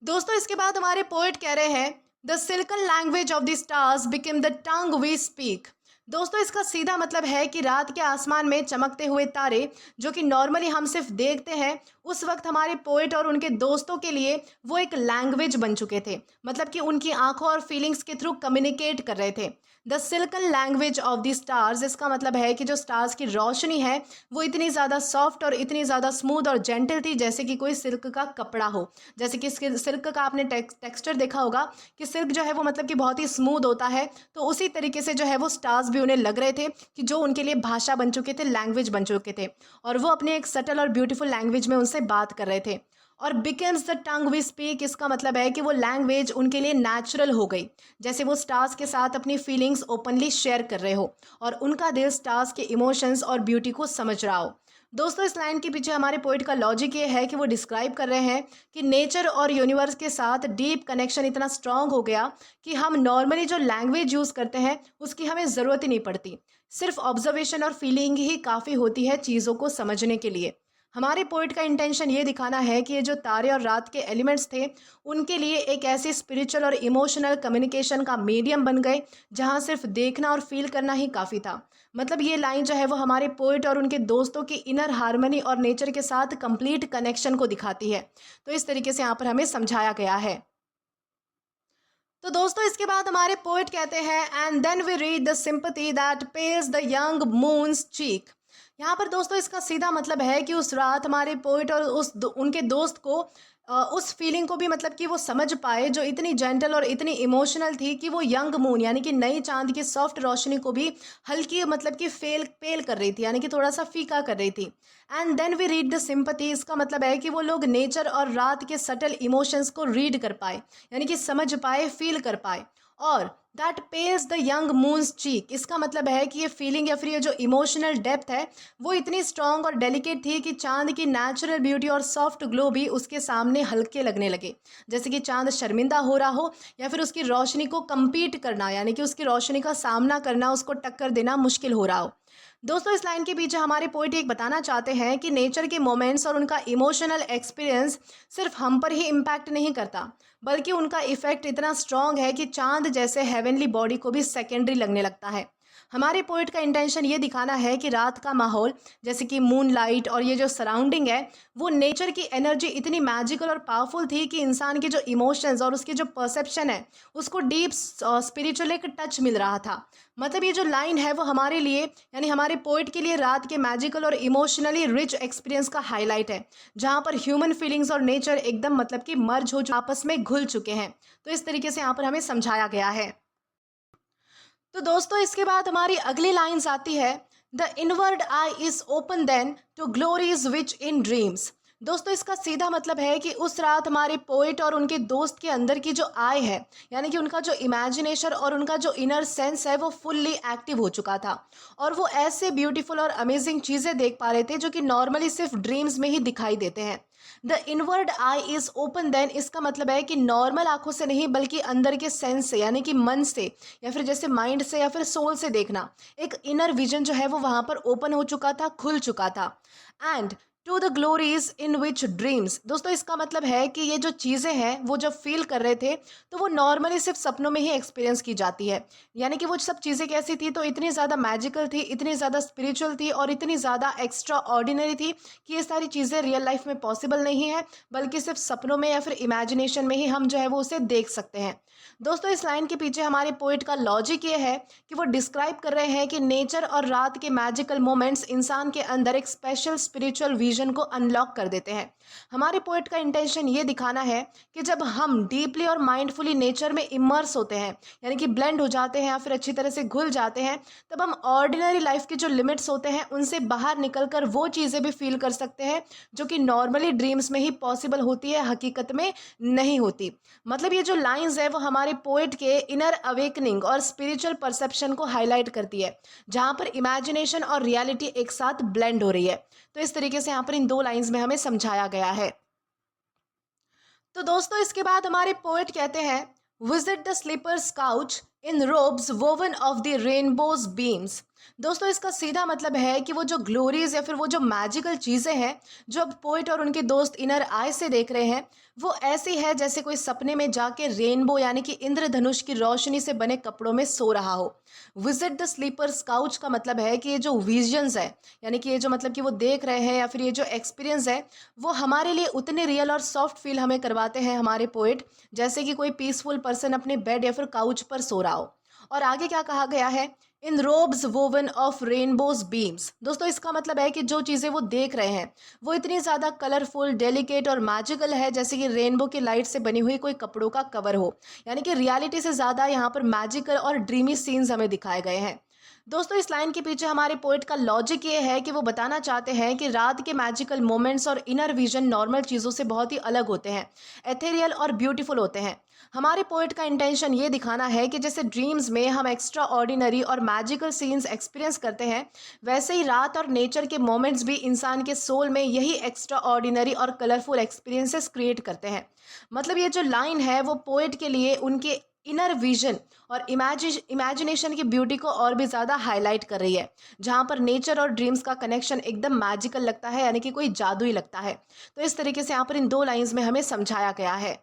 दोस्तों, इसके बाद हमारे पोएट कह रहे हैं the silken language of the stars became the tongue we speak. दोस्तों, इसका सीधा मतलब है कि रात के आसमान में चमकते हुए तारे जो कि नॉर्मली हम सिर्फ देखते हैं, उस वक्त हमारे पोएट और उनके दोस्तों के लिए वो एक लैंग्वेज बन चुके थे। मतलब कि उनकी आंखों और फीलिंग्स के थ्रू कम्युनिकेट कर रहे थे। The silken language of the stars, इसका मतलब है कि जो स्टार्स की रोशनी है वो इतनी ज़्यादा सॉफ्ट और इतनी ज़्यादा स्मूथ और जेंटल थी, जैसे कि कोई सिल्क का कपड़ा हो। जैसे कि सिल्क का आपने टेक्सचर देखा होगा कि सिल्क जो है वो मतलब कि बहुत ही स्मूथ होता है, तो उसी तरीके से जो है वो स्टार्स भी उन्हें लग रहे थे कि जो उनके लिए भाषा बन चुके थे, लैंग्वेज बन चुके थे, और वो अपने एक सटल और ब्यूटीफुल लैंग्वेज में उनसे बात कर रहे थे। और becomes the tongue we speak, इसका मतलब है कि वो लैंग्वेज उनके लिए नेचुरल हो गई, जैसे वो स्टार्स के साथ अपनी फीलिंग्स ओपनली शेयर कर रहे हो और उनका दिल स्टार्स के इमोशंस और ब्यूटी को समझ रहा हो। दोस्तों, इस लाइन के पीछे हमारे पोइट का लॉजिक ये है कि वो डिस्क्राइब कर रहे हैं कि नेचर और यूनिवर्स के साथ डीप कनेक्शन इतना स्ट्रांग हो गया कि हम नॉर्मली जो लैंग्वेज यूज़ करते हैं उसकी हमें ज़रूरत ही नहीं पड़ती। सिर्फ ऑब्जर्वेशन और फीलिंग ही काफ़ी होती है चीज़ों को समझने के लिए। हमारे पोइट का इंटेंशन ये दिखाना है कि ये जो तारे और रात के एलिमेंट्स थे उनके लिए एक ऐसी स्पिरिचुअल और इमोशनल कम्युनिकेशन का मीडियम बन गए जहाँ सिर्फ देखना और फील करना ही काफ़ी था। मतलब ये लाइन जो है वो हमारे पोइट और उनके दोस्तों की इनर हार्मनी और नेचर के साथ कंप्लीट कनेक्शन को दिखाती है। तो इस तरीके से यहाँ पर हमें समझाया गया है। तो दोस्तों, इसके बाद हमारे पोइट कहते हैं and then we read the sympathy that pales the young moon's cheek. यहाँ पर दोस्तों इसका सीधा मतलब है कि उस रात हमारे पोइट और उनके दोस्त को उस फीलिंग को भी मतलब कि वो समझ पाए जो इतनी जेंटल और इतनी इमोशनल थी कि वो यंग मून यानी कि नई चांद की सॉफ्ट रोशनी को भी हल्की मतलब कि पेल कर रही थी, यानी कि थोड़ा सा फीका कर रही थी। And then we read the sympathy, इसका मतलब है कि वो लोग नेचर और रात के सटल इमोशंस को रीड कर पाए, यानी कि समझ पाए, फील कर पाए। और that pales the young moon's cheek, इसका मतलब है कि ये फीलिंग या फिर ये जो इमोशनल डेप्थ है वो इतनी स्ट्रॉन्ग और डेलिकेट थी कि चांद की नेचुरल ब्यूटी और सॉफ्ट ग्लो भी उसके सामने हल्के लगने लगे, जैसे कि चांद शर्मिंदा हो रहा हो या फिर उसकी रोशनी को compete करना यानी कि उसकी रोशनी का सामना करना, उसको टक्कर देना मुश्किल हो रहा हो। दोस्तों इस लाइन के पीछे हमारे पोइट एक बताना चाहते हैं कि नेचर के मोमेंट्स और उनका इमोशनल एक्सपीरियंस सिर्फ हम पर ही इम्पैक्ट नहीं करता, बल्कि उनका इफेक्ट इतना स्ट्रॉन्ग है कि चांद जैसे हेवनली बॉडी को भी सेकेंडरी लगने लगता है। हमारे पोइट का इंटेंशन ये दिखाना है कि रात का माहौल जैसे कि मून लाइट और ये जो सराउंडिंग है वो नेचर की एनर्जी इतनी मैजिकल और पावरफुल थी कि इंसान के जो इमोशंस और उसकी जो परसेप्शन है उसको डीप स्पिरिचुअल एक टच मिल रहा था। मतलब ये जो लाइन है वो हमारे लिए यानी हमारे पोइट के लिए रात के मैजिकल और इमोशनली रिच एक्सपीरियंस का हाईलाइट है, जहाँ पर ह्यूमन फीलिंग्स और नेचर एकदम मतलब कि मर्ज हो आपस में घुल चुके हैं। तो इस तरीके से यहाँ पर हमें समझाया गया है। तो दोस्तों इसके बाद हमारी अगली लाइन्स आती है, the inward eye is open then to glories which in dreams. दोस्तों इसका सीधा मतलब है कि उस रात हमारे पोइट और उनके दोस्त के अंदर की जो आई है यानी कि उनका जो इमेजिनेशन और उनका जो इनर सेंस है वो फुल्ली एक्टिव हो चुका था और वो ऐसे ब्यूटीफुल और अमेजिंग चीज़ें देख पा रहे थे जो कि नॉर्मली सिर्फ ड्रीम्स में ही दिखाई देते हैं। The inward eye is open then, इसका मतलब है कि नॉर्मल आंखों से नहीं बल्कि अंदर के सेंस से यानी कि मन से या फिर जैसे माइंड से या फिर सोल से देखना, एक इनर विजन जो है वो वहाँ पर ओपन हो चुका था, खुल चुका था। And to the glories in which dreams, दोस्तों इसका मतलब है कि ये जो चीज़ें हैं वो जब फील कर रहे थे तो वो नॉर्मली सिर्फ सपनों में ही एक्सपीरियंस की जाती है। यानी कि वो सब चीज़ें कैसी थी, तो इतनी ज़्यादा मैजिकल थी, इतनी ज़्यादा स्पिरिचुअल थी और इतनी ज़्यादा एक्स्ट्रा ऑर्डिनरी थी कि ये सारी चीज़ें रियल लाइफ में पॉसिबल नहीं है, बल्कि सिर्फ सपनों में या फिर इमेजिनेशन में ही हम जो है वो उसे देख सकते हैं। दोस्तों इस लाइन के पीछे हमारे पोइट का लॉजिक ये है कि वो डिस्क्राइब कर रहे हैं कि नेचर और रात के मैजिकल मोमेंट्स इंसान के अंदर एक स्पेशल स्पिरिचुअल विजन को अनलॉक कर देते हैं। हमारे पोइट का इंटेंशन ये दिखाना है कि जब हम डीपली और माइंडफुली नेचर में इमर्स होते हैं यानी कि ब्लेंड हो जाते हैं या फिर अच्छी तरह से घुल जाते हैं, तब हम ऑर्डिनरी लाइफ के जो लिमिट्स होते हैं उनसे बाहर निकलकर वो चीज़ें भी फील कर सकते हैं जो कि नॉर्मली ड्रीम्स में ही पॉसिबल होती है, हकीकत में नहीं होती। मतलब ये जो लाइंस है वो हमारे पोएट के इनर अवेकनिंग और स्पिरिचुअल परसेप्शन को हाईलाइट करती है, जहाँ पर इमेजिनेशन और रियलिटी एक साथ ब्लेंड हो रही है। तो इस तरीके से यहाँ पर इन दो लाइंस में हमें समझाया गया है। तो दोस्तों इसके बाद हमारे पोएट कहते हैं, visit the sleeper's couch in robes woven of the rainbow's beams. दोस्तों इसका सीधा मतलब है कि वो जो ग्लोरीज या फिर वो जो मैजिकल चीज़ें हैं जो अब पोइट और उनके दोस्त इनर आई से देख रहे हैं वो ऐसी है जैसे कोई सपने में जाके रेनबो यानी कि इंद्रधनुष की रोशनी से बने कपड़ों में सो रहा हो। विजिट द स्लीपर्स काउच का मतलब है कि ये जो विजन्स है यानी कि ये जो मतलब कि वो देख रहे हैं या फिर ये जो एक्सपीरियंस है वो हमारे लिए उतने रियल और सॉफ्ट फील हमें करवाते हैं हमारे पोइट, जैसे कि कोई पीसफुल पर्सन अपने बेड या फिर काउच पर सो रहा हो। और आगे क्या कहा गया है, in robes woven of rainbows beams. दोस्तों इसका मतलब है कि जो चीज़ें वो देख रहे हैं वो इतनी ज़्यादा कलरफुल, डेलिकेट और मैजिकल है जैसे कि रेनबो की लाइट से बनी हुई कोई कपड़ों का कवर हो। यानी कि रियलिटी से ज़्यादा यहाँ पर मैजिकल और ड्रीमी सीन्स हमें दिखाए गए हैं। दोस्तों इस लाइन के पीछे हमारे पोइट का लॉजिक ये है कि वो बताना चाहते हैं कि रात के मैजिकल मोमेंट्स और इनर विजन नॉर्मल चीज़ों से बहुत ही अलग होते हैं, एथेरियल और ब्यूटीफुल होते हैं। हमारे पोइट का इंटेंशन ये दिखाना है कि जैसे ड्रीम्स में हम एक्स्ट्रा ऑर्डिनरी और मैजिकल सीन्स एक्सपीरियंस करते हैं, वैसे ही रात और नेचर के मोमेंट्स भी इंसान के सोल में यही एक्स्ट्रा ऑर्डिनरी और कलरफुल एक्सपीरियंसेस क्रिएट करते हैं। मतलब ये जो लाइन है वो पोइट के लिए उनके इनर विजन और इमेजिनेशन की ब्यूटी को और भी ज़्यादा हाईलाइट कर रही है, जहाँ पर नेचर और ड्रीम्स का कनेक्शन एकदम मैजिकल लगता है, यानी कि कोई जादू ही लगता है। तो इस तरीके से यहाँ पर इन दो लाइंस में हमें समझाया गया है।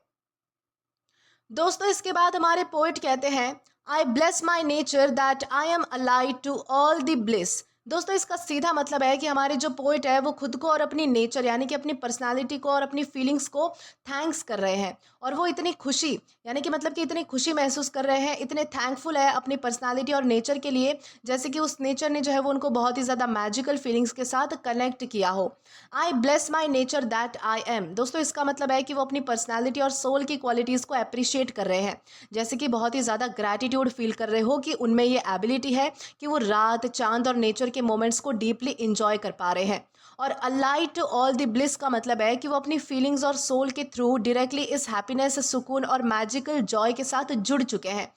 दोस्तों इसके बाद हमारे पोइट कहते हैं, I bless my nature that I am alive to all the bliss. दोस्तों इसका सीधा मतलब है कि हमारे जो पोइट है वो खुद को और अपनी नेचर यानी कि अपनी पर्सनालिटी को और अपनी फीलिंग्स को थैंक्स कर रहे हैं, और वो इतनी खुशी यानी कि मतलब कि इतनी खुशी महसूस कर रहे हैं, इतने थैंकफुल है अपनी पर्सनालिटी और नेचर के लिए, जैसे कि उस नेचर ने जो है वो उनको बहुत ही ज़्यादा मैजिकल फीलिंग्स के साथ कनेक्ट किया हो। आई bless my nature that I M. दोस्तों इसका मतलब है कि वो अपनी पर्सनैलिटी और सोल की क्वालिटीज़ को अप्रिशिएट कर रहे हैं, जैसे कि बहुत ही ज़्यादा ग्रैटिट्यूड फील कर रहे हो कि उनमें ये एबिलिटी है कि वो रात, चांद और नेचर के मोमेंट्स को डीपली इंजॉय कर पा रहे हैं। और allied to all the bliss का मतलब है कि वो अपनी फीलिंग्स और सोल के थ्रू डायरेक्टली इस हैप्पीनेस, सुकून और मैजिकल जॉय के साथ जुड़ चुके हैं,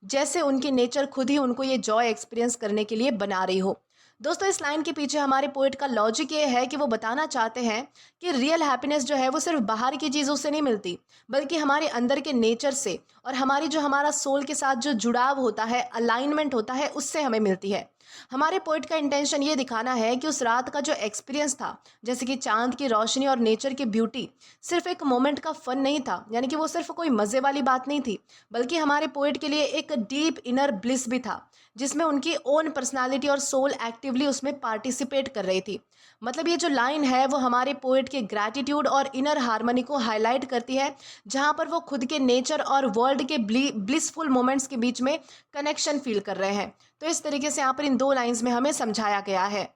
जैसे उनकी नेचर खुद ही उनको ये जॉय एक्सपीरियंस करने के लिए बना रही हो। दोस्तों, इस लाइन के पीछे हमारे पोएट का लॉजिक ये है कि वो बताना चाहते हैं कि रियल हैप्पीनेस जो है वो सिर्फ बाहर की चीज़ों से नहीं मिलती, बल्कि हमारे अंदर के नेचर से और हमारा सोल के साथ जो जुड़ाव होता है, अलाइनमेंट होता है, उससे हमें मिलती है। हमारे पोएट का इंटेंशन ये दिखाना है कि उस रात का जो एक्सपीरियंस था, जैसे कि चांद की रोशनी और नेचर की ब्यूटी, सिर्फ एक मोमेंट का फन नहीं था, यानी कि वो सिर्फ कोई मज़े वाली बात नहीं थी, बल्कि हमारे पोएट के लिए एक डीप इनर ब्लिस भी था, जिसमें उनकी ओन पर्सनालिटी और सोल एक्टिवली उसमें पार्टिसिपेट कर रही थी। मतलब ये जो लाइन है वो हमारे पोएट के ग्रैटिट्यूड और इनर हार्मनी को हाईलाइट करती है, जहाँ पर वो खुद के नेचर और वर्ल्ड के ब्लिसफुल मोमेंट्स के बीच में कनेक्शन फील कर रहे हैं। तो इस तरीके से यहाँ पर इन 2 लाइंस में हमें समझाया गया है।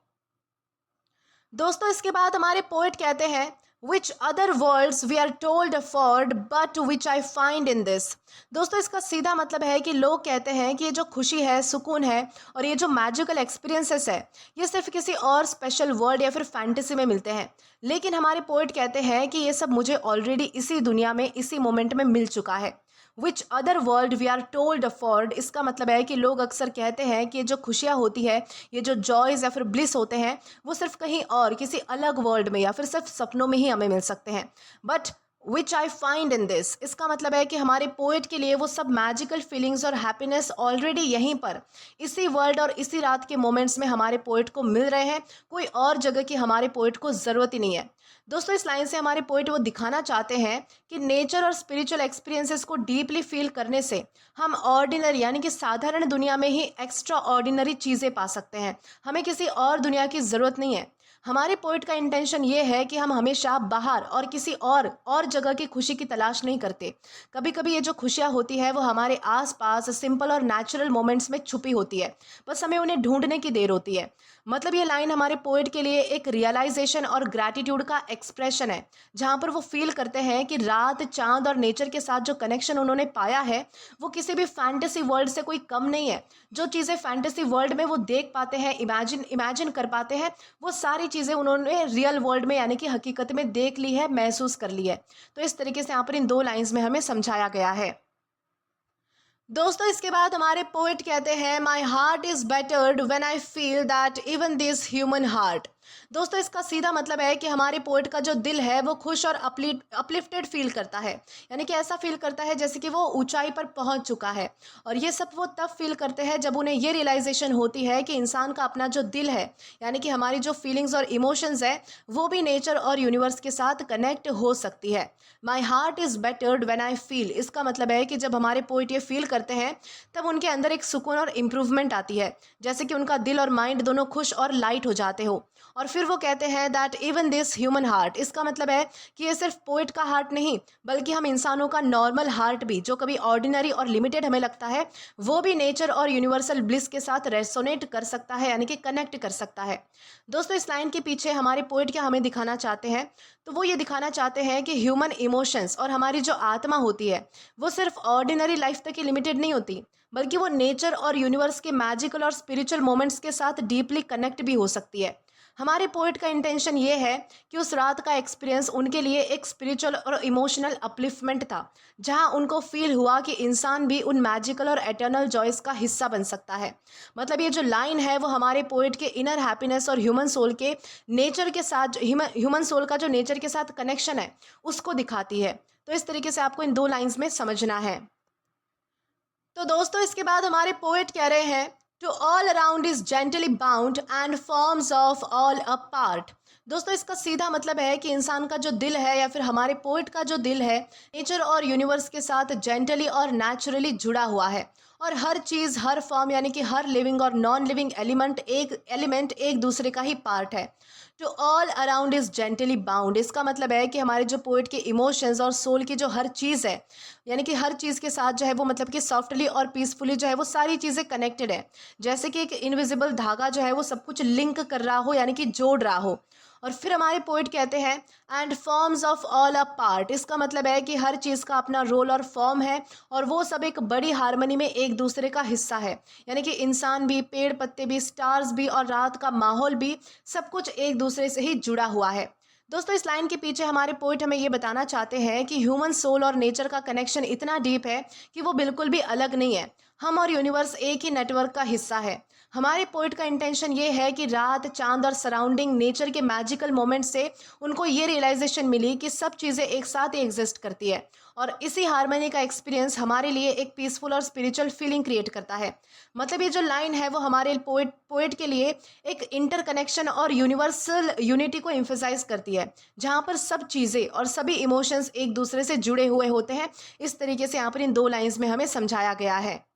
दोस्तों, इसके बाद हमारे पोएट कहते हैं, which other worlds we are told afford but which I find in this. दोस्तों, इसका सीधा मतलब है कि लोग कहते हैं कि ये जो खुशी है, सुकून है और ये जो मैजिकल एक्सपीरियंसेस है, ये सिर्फ किसी और स्पेशल वर्ल्ड या फिर फैंटेसी में मिलते हैं। लेकिन हमारे पोएट कहते हैं कि ये सब मुझे ऑलरेडी इसी दुनिया में, इसी मोमेंट में मिल चुका है। Which other world we are told afford, इसका मतलब है कि लोग अक्सर कहते हैं कि ये जो खुशियाँ होती है, ये जो जॉयज़ या फिर ब्लिस होते हैं, वो सिर्फ कहीं और, किसी अलग वर्ल्ड में या फिर सिर्फ सपनों में ही हमें मिल सकते हैं। But which I find in this, इसका मतलब है कि हमारे पोएट के लिए वो सब मैजिकल फीलिंग्स और हैप्पीनेस ऑलरेडी यहीं पर, इसी वर्ल्ड और इसी रात के मोमेंट्स में हमारे पोएट को मिल रहे हैं। कोई और जगह की हमारे पोएट को ज़रूरत ही नहीं है। दोस्तों, इस लाइन से हमारे पोएट वो दिखाना चाहते हैं कि नेचर और स्पिरिचुअल एक्सपीरियंसेस को डीपली फील करने से हम ऑर्डिनरी, यानी कि साधारण दुनिया में ही एक्स्ट्रा ऑर्डिनरी चीज़ें पा सकते हैं। हमें किसी और दुनिया की ज़रूरत नहीं है। हमारे पोएट का इंटेंशन ये है कि हम हमेशा बाहर और किसी और जगह की खुशी की तलाश नहीं करते। कभी कभी ये जो खुशियाँ होती है वो हमारे आसपास सिंपल और नेचुरल मोमेंट्स में छुपी होती है, बस हमें उन्हें ढूंढने की देर होती है। मतलब ये लाइन हमारे पोएट के लिए एक रियलाइजेशन और ग्रैटिट्यूड का एक्सप्रेशन है, जहाँ पर वो फील करते हैं कि रात, चांद और नेचर के साथ जो कनेक्शन उन्होंने पाया है वो किसी भी फैंटेसी वर्ल्ड से कोई कम नहीं है। जो चीज़ें फैंटेसी वर्ल्ड में वो देख पाते हैं, इमेजिन कर पाते हैं, वो सारी चीज़ें उन्होंने रियल वर्ल्ड में, यानी कि हकीकत में देख ली है, महसूस कर ली है। तो इस तरीके से यहाँ पर इन 2 लाइंस में हमें समझाया गया है। दोस्तों, इसके बाद हमारे पोएट कहते हैं, my heart is battered when I feel that even this human heart. दोस्तों, इसका सीधा मतलब है कि हमारे पोएट का जो दिल है वो खुश और अपलिफ्टेड फील करता है, यानी कि ऐसा फील करता है जैसे कि वो ऊंचाई पर पहुंच चुका है। और ये सब वो तब फील करते हैं जब उन्हें ये रियलाइजेशन होती है कि इंसान का अपना जो दिल है, यानी कि हमारी जो फीलिंग्स और इमोशंस है, वो भी नेचर और यूनिवर्स के साथ कनेक्ट हो सकती है। My heart is battered when I feel, इसका मतलब है कि जब हमारे पोएट ये फील करते हैं तब उनके अंदर एक सुकून और इम्प्रूवमेंट आती है, जैसे कि उनका दिल और माइंड दोनों खुश और लाइट हो जाते हो। और फिर वो कहते हैं that even this human heart, इसका मतलब है कि ये सिर्फ पोएट का हार्ट नहीं, बल्कि हम इंसानों का नॉर्मल हार्ट भी, जो कभी ऑर्डिनरी और लिमिटेड हमें लगता है, वो भी नेचर और यूनिवर्सल ब्लिस के साथ रेसोनेट कर सकता है, यानी कि कनेक्ट कर सकता है। दोस्तों, इस लाइन के पीछे हमारे पोएट क्या हमें दिखाना चाहते हैं, तो वो ये दिखाना चाहते हैं कि ह्यूमन इमोशंस और हमारी जो आत्मा होती है वो सिर्फ ऑर्डिनरी लाइफ तक ही लिमिटेड नहीं होती, बल्कि वो नेचर और यूनिवर्स के मैजिकल और स्पिरिचुअल मोमेंट्स के साथ डीपली कनेक्ट भी हो सकती है। हमारे पोएट का इंटेंशन ये है कि उस रात का एक्सपीरियंस उनके लिए एक स्पिरिचुअल और इमोशनल अपलिफ्टमेंट था, जहां उनको फील हुआ कि इंसान भी उन मैजिकल और एटर्नल जॉयस का हिस्सा बन सकता है। मतलब ये जो लाइन है वो हमारे पोएट के इनर हैप्पीनेस और ह्यूमन सोल के नेचर के साथ, ह्यूमन सोल का जो नेचर के साथ कनेक्शन है उसको दिखाती है। तो इस तरीके से आपको इन 2 लाइन्स में समझना है। तो दोस्तों, इसके बाद हमारे पोएट कह रहे हैं, to all around is gently bound and forms of all a part. दोस्तों, इसका सीधा मतलब है कि इंसान का जो दिल है, या फिर हमारे पोएट का जो दिल है, नेचर और यूनिवर्स के साथ जेंटली और नेचुरली जुड़ा हुआ है। और हर चीज़, हर फॉर्म, यानी कि हर लिविंग और नॉन लिविंग एलिमेंट एक दूसरे का ही पार्ट है। To all around is gently bound, इसका मतलब है कि हमारे जो पोएट के इमोशंस और सोल की जो हर चीज़ है, यानी कि हर चीज़ के साथ जो है वो, मतलब कि सॉफ्टली और पीसफुली जो है वो सारी चीज़ें कनेक्टेड है, जैसे कि एक इनविजिबल धागा जो है वो सब कुछ लिंक कर रहा हो, यानी कि जोड़ रहा हो। और फिर हमारे पोएट कहते हैं, and forms of all a part, इसका मतलब है कि हर चीज़ का अपना रोल और फॉर्म है और वो सब एक बड़ी हार्मनी में एक एक दूसरे का हिस्सा है। यानी कि इंसान भी, पेड़ पत्ते भी, स्टार्स भी और रात का माहौल भी, सब कुछ एक दूसरे से ही जुड़ा हुआ है। दोस्तों, इस लाइन के पीछे हमारे पोइट हमें ये बताना चाहते हैं कि ह्यूमन सोल और नेचर का कनेक्शन इतना डीप है कि वो बिल्कुल भी अलग नहीं है। हम और यूनिवर्स एक ही नेटवर्क का हिस्सा है। हमारे पोइट का इंटेंशन ये है कि रात, चांद और सराउंडिंग नेचर के मैजिकल मोमेंट से उनको ये रियलाइजेशन मिली कि सब चीज़ें एक साथ ही एग्जिस्ट करती है, और इसी हार्मनी का एक्सपीरियंस हमारे लिए एक पीसफुल और स्पिरिचुअल फीलिंग क्रिएट करता है। मतलब ये जो लाइन है वो हमारे पोइट के लिए एक इंटरकनेक्शन और यूनिवर्सल यूनिटी को एम्फसाइज करती है, जहाँ पर सब चीज़ें और सभी इमोशंस एक दूसरे से जुड़े हुए होते हैं। इस तरीके से यहाँ पर इन 2 लाइन्स में हमें समझाया गया है।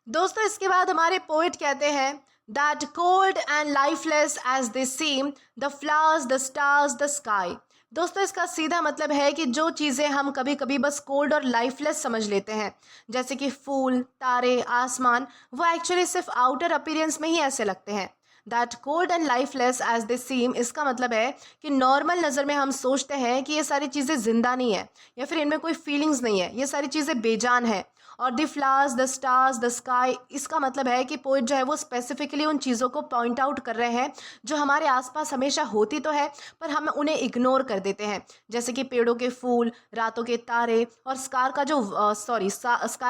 दोस्तों, इसके बाद हमारे पोइट कहते हैं that cold and lifeless as they seem the flowers, the stars, the sky. दोस्तों, इसका सीधा मतलब है कि जो चीज़ें हम कभी कभी बस कोल्ड और लाइफलेस समझ लेते हैं, जैसे कि फूल, तारे, आसमान, वो एक्चुअली सिर्फ आउटर अपीयरेंस में ही ऐसे लगते हैं। That cold and lifeless as they seem, इसका मतलब है कि नॉर्मल नज़र में हम सोचते हैं कि ये सारी चीज़ें जिंदा नहीं है या फिर इनमें कोई फीलिंग्स नहीं है, ये सारी चीज़ें बेजान है। और the flowers, the stars, the sky, इसका मतलब है कि पोइट जो है वो स्पेसिफिकली उन चीज़ों को पॉइंट आउट कर रहे हैं जो हमारे आसपास हमेशा होती तो है पर हम उन्हें इग्नोर कर देते हैं, जैसे कि पेड़ों के फूल, रातों के तारे और स्काई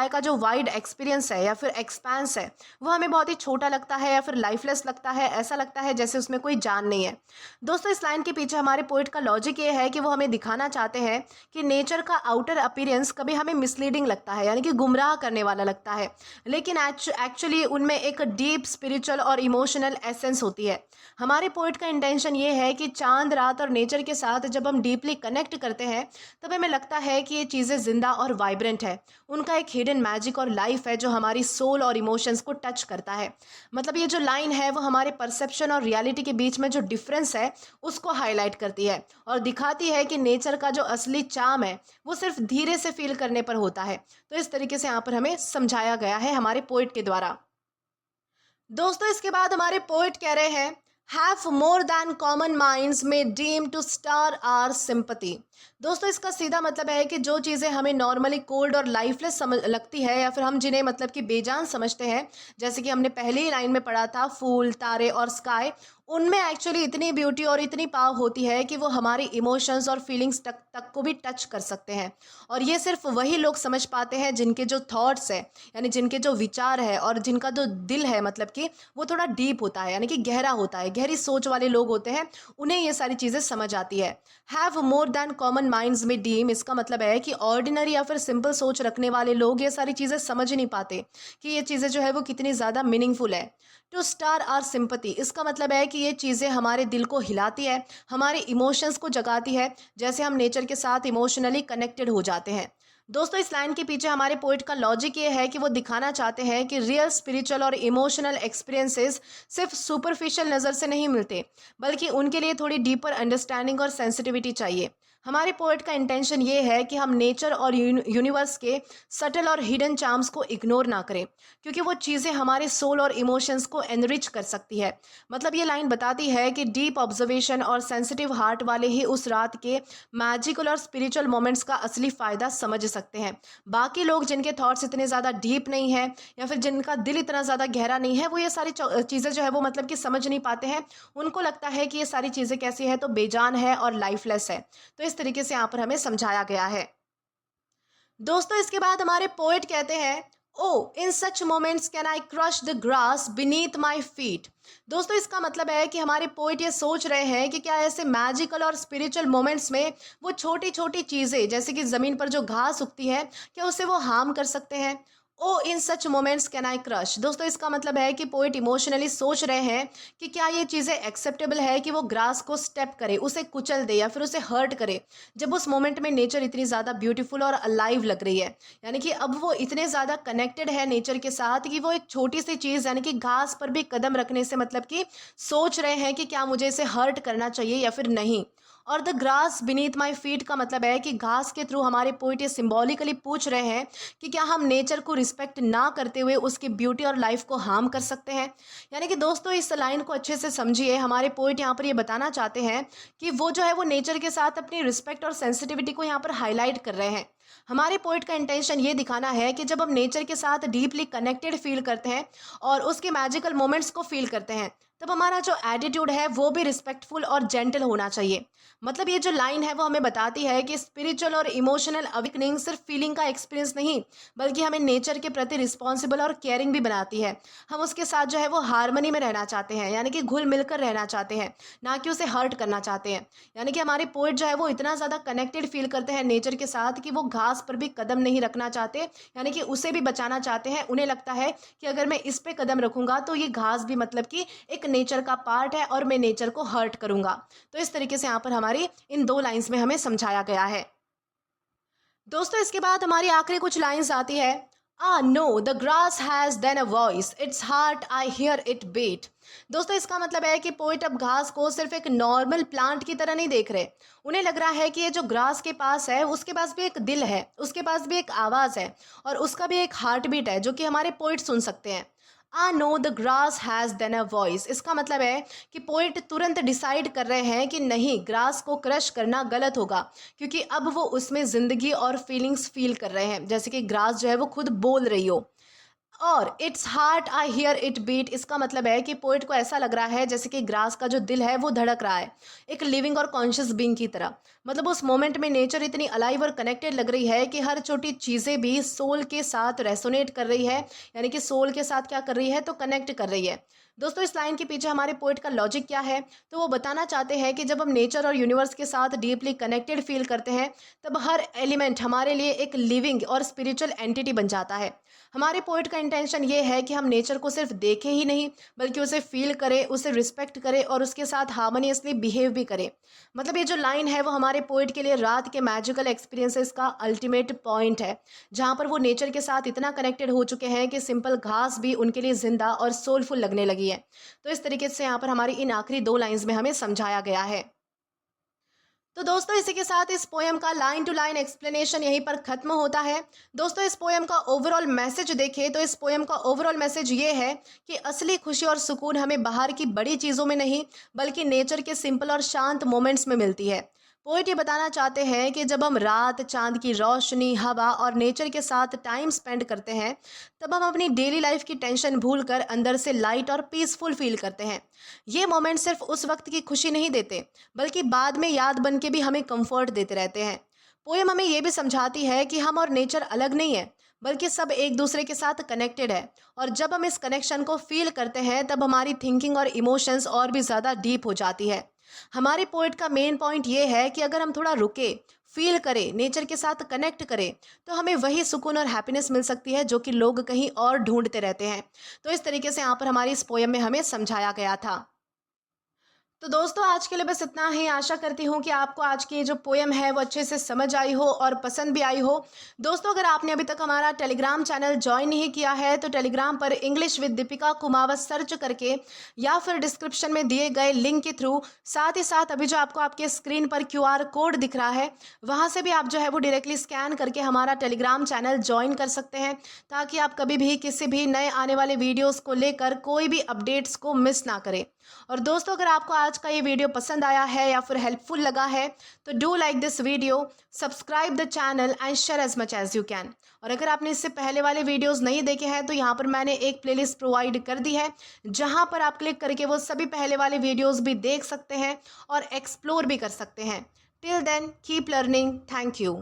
का जो वाइड एक्सपीरियंस है या फिर एक्सपेंस है, वो हमें बहुत ही छोटा लगता है या फिर लाइफलेस लगता है, ऐसा लगता है जैसे उसमें कोई जान नहीं है। दोस्तों, इस लाइन के पीछे हमारे पोइट का लॉजिक ये है कि वो हमें दिखाना चाहते हैं कि नेचर का आउटर अपीयरेंस कभी हमें मिसलीडिंग लगता है, यानी कि गुमराह करने वाला लगता है, लेकिन एक्चुअली उनमें एक डीप स्पिरिचुअल और इमोशनल एसेंस होती है। हमारे पोइट का इंटेंशन ये है कि चांद, रात और नेचर के साथ जब हम डीपली कनेक्ट करते हैं तब हमें लगता है कि ये चीज़ें जिंदा और वाइब्रेंट है। उनका एक हिडन मैजिक और लाइफ है जो हमारी सोल और इमोशंस को टच करता है। मतलब ये जो लाइन है वो हमारे परसेप्शन और रियलिटी के बीच में जो डिफरेंस है उसको हाईलाइट करती है और दिखाती है कि नेचर का जो असली चार्म है वो सिर्फ धीरे से फील करने पर होता है। तो इस तरीके से यहाँ पर हमें समझाया गया है हमारे पोइट के द्वारा। दोस्तों, इसके बाद हमारे पोइट कह रहे हैं have more than common minds may deem to stir our sympathy. दोस्तों, इसका सीधा मतलब है कि जो चीज़ें हमें नॉर्मली कोल्ड और लाइफलेस लगती है या फिर हम जिन्हें मतलब कि बेजान समझते हैं, जैसे कि हमने पहले ही लाइन में पढ़ा था फूल, तारे और स्काई, उनमें एक्चुअली इतनी ब्यूटी और इतनी पावर होती है कि वो हमारी इमोशंस और फीलिंग्स तक को भी टच कर सकते हैं। और ये सिर्फ वही लोग समझ पाते हैं जिनके जो थॉट्स है, यानी जिनके जो विचार है और जिनका जो दिल है मतलब कि वो थोड़ा डीप होता है, यानी कि गहरा होता है, गहरी सोच वाले लोग होते हैं, उन्हें ये सारी चीज़ें समझ आती है। Have more than common minds may deem, इसका मतलब है कि ऑर्डिनरी या फिर सिंपल सोच रखने वाले लोग ये सारी चीज़ें समझ नहीं पाते कि ये चीज़ें जो है वो कितनी ज़्यादा मीनिंगफुल है। टू स्टार आर सिंपैथी, इसका मतलब है कि ये चीज़ें हमारे दिल को हिलाती है, हमारे इमोशंस को जगाती है, जैसे हम नेचर के साथ इमोशनली कनेक्टेड हो जाते हैं। दोस्तों, इस लाइन के पीछे हमारे पोइट का लॉजिक ये है कि वो दिखाना चाहते हैं कि रियल स्पिरिचुअल और इमोशनल एक्सपीरियंसेस सिर्फ सुपरफिशियल नज़र से नहीं मिलते, बल्कि उनके लिए थोड़ी डीपर अंडरस्टैंडिंग और सेंसिटिविटी चाहिए। हमारे पोइट का इंटेंशन ये है कि हम नेचर और यूनिवर्स के सटल और हिडन चार्म्स को इग्नोर ना करें, क्योंकि वो चीज़ें हमारे सोल और इमोशंस को एनरिच कर सकती है। मतलब ये लाइन बताती है कि डीप ऑब्जर्वेशन और सेंसिटिव हार्ट वाले ही उस रात के मैजिकल और स्पिरिचुअल मोमेंट्स का असली फ़ायदा समझ सकते हैं। बाकी लोग जिनके थॉट्स इतने ज़्यादा डीप नहीं है या फिर जिनका दिल इतना ज़्यादा गहरा नहीं है, वो ये सारी चीज़ें जो है वो मतलब कि समझ नहीं पाते हैं। उनको लगता है कि ये सारी चीज़ें कैसी है, तो बेजान है और लाइफलेस है। तो इस तरीके से यहाँ पर हमें समझाया गया है। दोस्तों, इसके बाद हमारे पोएट कहते हैं oh in such moments can I crush the grass beneath my feet. दोस्तों, इसका मतलब है कि हमारे पोइट ये सोच रहे हैं कि क्या ऐसे मैजिकल और स्पिरिचुअल मोमेंट्स में वो छोटी छोटी चीज़ें जैसे कि ज़मीन पर जो घास उगती है, क्या उसे वो हार्म कर सकते हैं। Oh in such moments can I crush, दोस्तों इसका मतलब है कि पोइट इमोशनली सोच रहे हैं कि क्या ये चीज़ें एक्सेप्टेबल है कि वो ग्रास को स्टेप करे, उसे कुचल दे या फिर उसे हर्ट करे, जब उस मोमेंट में नेचर इतनी ज़्यादा ब्यूटीफुल और अलाइव लग रही है। यानी कि अब वो इतने ज़्यादा कनेक्टेड है नेचर के साथ कि वो एक छोटी सी चीज़ यानी कि घास पर भी कदम रखने से मतलब कि सोच रहे हैं कि क्या मुझे इसे हर्ट करना चाहिए या फिर नहीं। और the grass beneath my feet का मतलब है कि घास के थ्रू हमारे पोइट ये सिम्बॉलिकली पूछ रहे हैं कि क्या हम नेचर को रिस्पेक्ट ना करते हुए उसकी ब्यूटी और लाइफ को हार्म कर सकते हैं। यानी कि दोस्तों, इस लाइन को अच्छे से समझिए, हमारे पोइट यहाँ पर ये बताना चाहते हैं कि वो जो है वो नेचर के साथ अपनी रिस्पेक्ट और सेंसिटिविटी को यहाँ पर हाईलाइट कर रहे हैं। हमारे पोइट का इंटेंशन ये दिखाना है कि जब हम नेचर के साथ डीपली कनेक्टेड फील करते हैं और उसके मैजिकल मोमेंट्स को फील करते हैं, तब हमारा जो एटीट्यूड है वो भी रिस्पेक्टफुल और जेंटल होना चाहिए। मतलब ये जो लाइन है वो हमें बताती है कि स्पिरिचुअल और इमोशनल अवेकनिंग सिर्फ फीलिंग का एक्सपीरियंस नहीं, बल्कि हमें नेचर के प्रति रिस्पॉन्सिबल और केयरिंग भी बनाती है। हम उसके साथ जो है वो हार्मनी में रहना चाहते हैं, यानी कि घुल मिलकर रहना चाहते हैं, ना कि उसे हर्ट करना चाहते हैं। यानी कि हमारे पोइट जो है वो इतना ज़्यादा कनेक्टेड फील करते हैं नेचर के साथ कि वो घास पर भी कदम नहीं रखना चाहते, यानी कि उसे भी बचाना चाहते हैं। उन्हें लगता है कि अगर मैं इस पे कदम रखूंगा तो ये घास भी मतलब कि एक नेचर का पार्ट है और मैं नेचर को हर्ट करूंगा। तो इस तरीके से यहाँ पर हमारी इन 2 लाइंस में हमें समझाया गया है। दोस्तों इसके बाद हमारी आखिरी कुछ लाइंस आती है। No the grass has then a voice, its heart I hear it beat. दोस्तों इसका मतलब है कि पोइट अब घास को सिर्फ एक नॉर्मल प्लांट की तरह नहीं देख रहे। उन्हें लग रहा है कि ये जो ग्रास के पास है उसके पास भी एक दिल है, उसके पास भी एक आवाज़ है और उसका भी एक हार्ट बीट है जो कि हमारे पोइट सुन सकते हैं। No the grass has then a voice, इसका मतलब है कि पोइट तुरंत डिसाइड कर रहे हैं कि नहीं, ग्रास को क्रश करना गलत होगा, क्योंकि अब वो उसमें ज़िंदगी और फीलिंग्स फील कर रहे हैं, जैसे कि ग्रास जो है वो खुद बोल रही हो। और its heart I hear it beat, इसका मतलब है कि पोइट को ऐसा लग रहा है जैसे कि ग्रास का जो दिल है वो धड़क रहा है, एक लिविंग और कॉन्शियस बीइंग की तरह। मतलब उस मोमेंट में नेचर इतनी अलाइव और कनेक्टेड लग रही है कि हर छोटी चीज़ें भी सोल के साथ रेसोनेट कर रही है, यानी कि सोल के साथ क्या कर रही है, तो कनेक्ट कर रही है। दोस्तों इस लाइन के पीछे हमारे पोइट का लॉजिक क्या है, तो वो बताना चाहते हैं कि जब हम नेचर और यूनिवर्स के साथ डीपली कनेक्टेड फील करते हैं, तब हर एलिमेंट हमारे लिए एक लिविंग और स्पिरिचुअल एंटिटी बन जाता है। हमारे पोइट का इंटेंशन ये है कि हम नेचर को सिर्फ देखें ही नहीं, बल्कि उसे फील करें, उसे रिस्पेक्ट करें और उसके साथ हार्मोनियसली बिहेव भी करें। मतलब ये जो लाइन है वो हमारे पोइट के लिए रात के मैजिकल एक्सपीरियंसेस का अल्टीमेट पॉइंट है, जहाँ पर वो नेचर के साथ इतना कनेक्टेड हो चुके हैं कि सिंपल घास भी उनके लिए जिंदा और सोलफुल लगने लगी है। तो इस तरीके से यहाँ पर हमारी इन आखिरी 2 लाइंस में हमें समझाया गया है। तो दोस्तों इसी के साथ इस पोएम का लाइन टू लाइन एक्सप्लेनेशन यहीं पर खत्म होता है। दोस्तों इस पोएम का ओवरऑल मैसेज देखें तो इस पोएम का ओवरऑल मैसेज ये है कि असली खुशी और सुकून हमें बाहर की बड़ी चीज़ों में नहीं, बल्कि नेचर के सिंपल और शांत मोमेंट्स में मिलती है। पोइट ये बताना चाहते हैं कि जब हम रात, चांद की रोशनी, हवा और नेचर के साथ टाइम स्पेंड करते हैं, तब हम अपनी डेली लाइफ की टेंशन भूलकर अंदर से लाइट और पीसफुल फील करते हैं। ये मोमेंट सिर्फ उस वक्त की खुशी नहीं देते, बल्कि बाद में याद बन के भी हमें कंफर्ट देते रहते हैं। पोएम हमें ये भी समझाती है कि हम और नेचर अलग नहीं है, बल्कि सब एक दूसरे के साथ कनेक्टेड है। और जब हम इस कनेक्शन को फील करते हैं, तब हमारी थिंकिंग और इमोशंस और भी ज़्यादा डीप हो जाती है। हमारे पोइट का मेन पॉइंट ये है कि अगर हम थोड़ा रुके, फील करें, नेचर के साथ कनेक्ट करें, तो हमें वही सुकून और हैप्पीनेस मिल सकती है जो कि लोग कहीं और ढूंढते रहते हैं। तो इस तरीके से यहाँ पर हमारी इस पोएम में हमें समझाया गया था। तो दोस्तों आज के लिए बस इतना ही। आशा करती हूँ कि आपको आज की जो पोएम है वो अच्छे से समझ आई हो और पसंद भी आई हो। दोस्तों अगर आपने अभी तक हमारा टेलीग्राम चैनल ज्वाइन नहीं किया है तो टेलीग्राम पर English with Deepika Kumawat search करके या फिर डिस्क्रिप्शन में दिए गए लिंक के थ्रू, साथ ही साथ अभी जो आपको आपके स्क्रीन पर QR कोड दिख रहा है वहाँ से भी आप जो है वो डायरेक्टली स्कैन करके हमारा टेलीग्राम चैनल ज्वाइन कर सकते हैं, ताकि आप कभी भी किसी भी नए आने वाले वीडियोज़ को लेकर कोई भी अपडेट्स को मिस ना करें। और दोस्तों अगर आपको आज का ये वीडियो पसंद आया है या फिर हेल्पफुल लगा है तो do like this video, subscribe the channel and share as much as you can. और अगर आपने इससे पहले वाले वीडियोस नहीं देखे हैं तो यहाँ पर मैंने एक प्लेलिस्ट प्रोवाइड कर दी है, जहाँ पर आप क्लिक करके वो सभी पहले वाले वीडियोस भी देख सकते हैं और एक्सप्लोर भी कर सकते हैं। Till then keep learning. Thank you.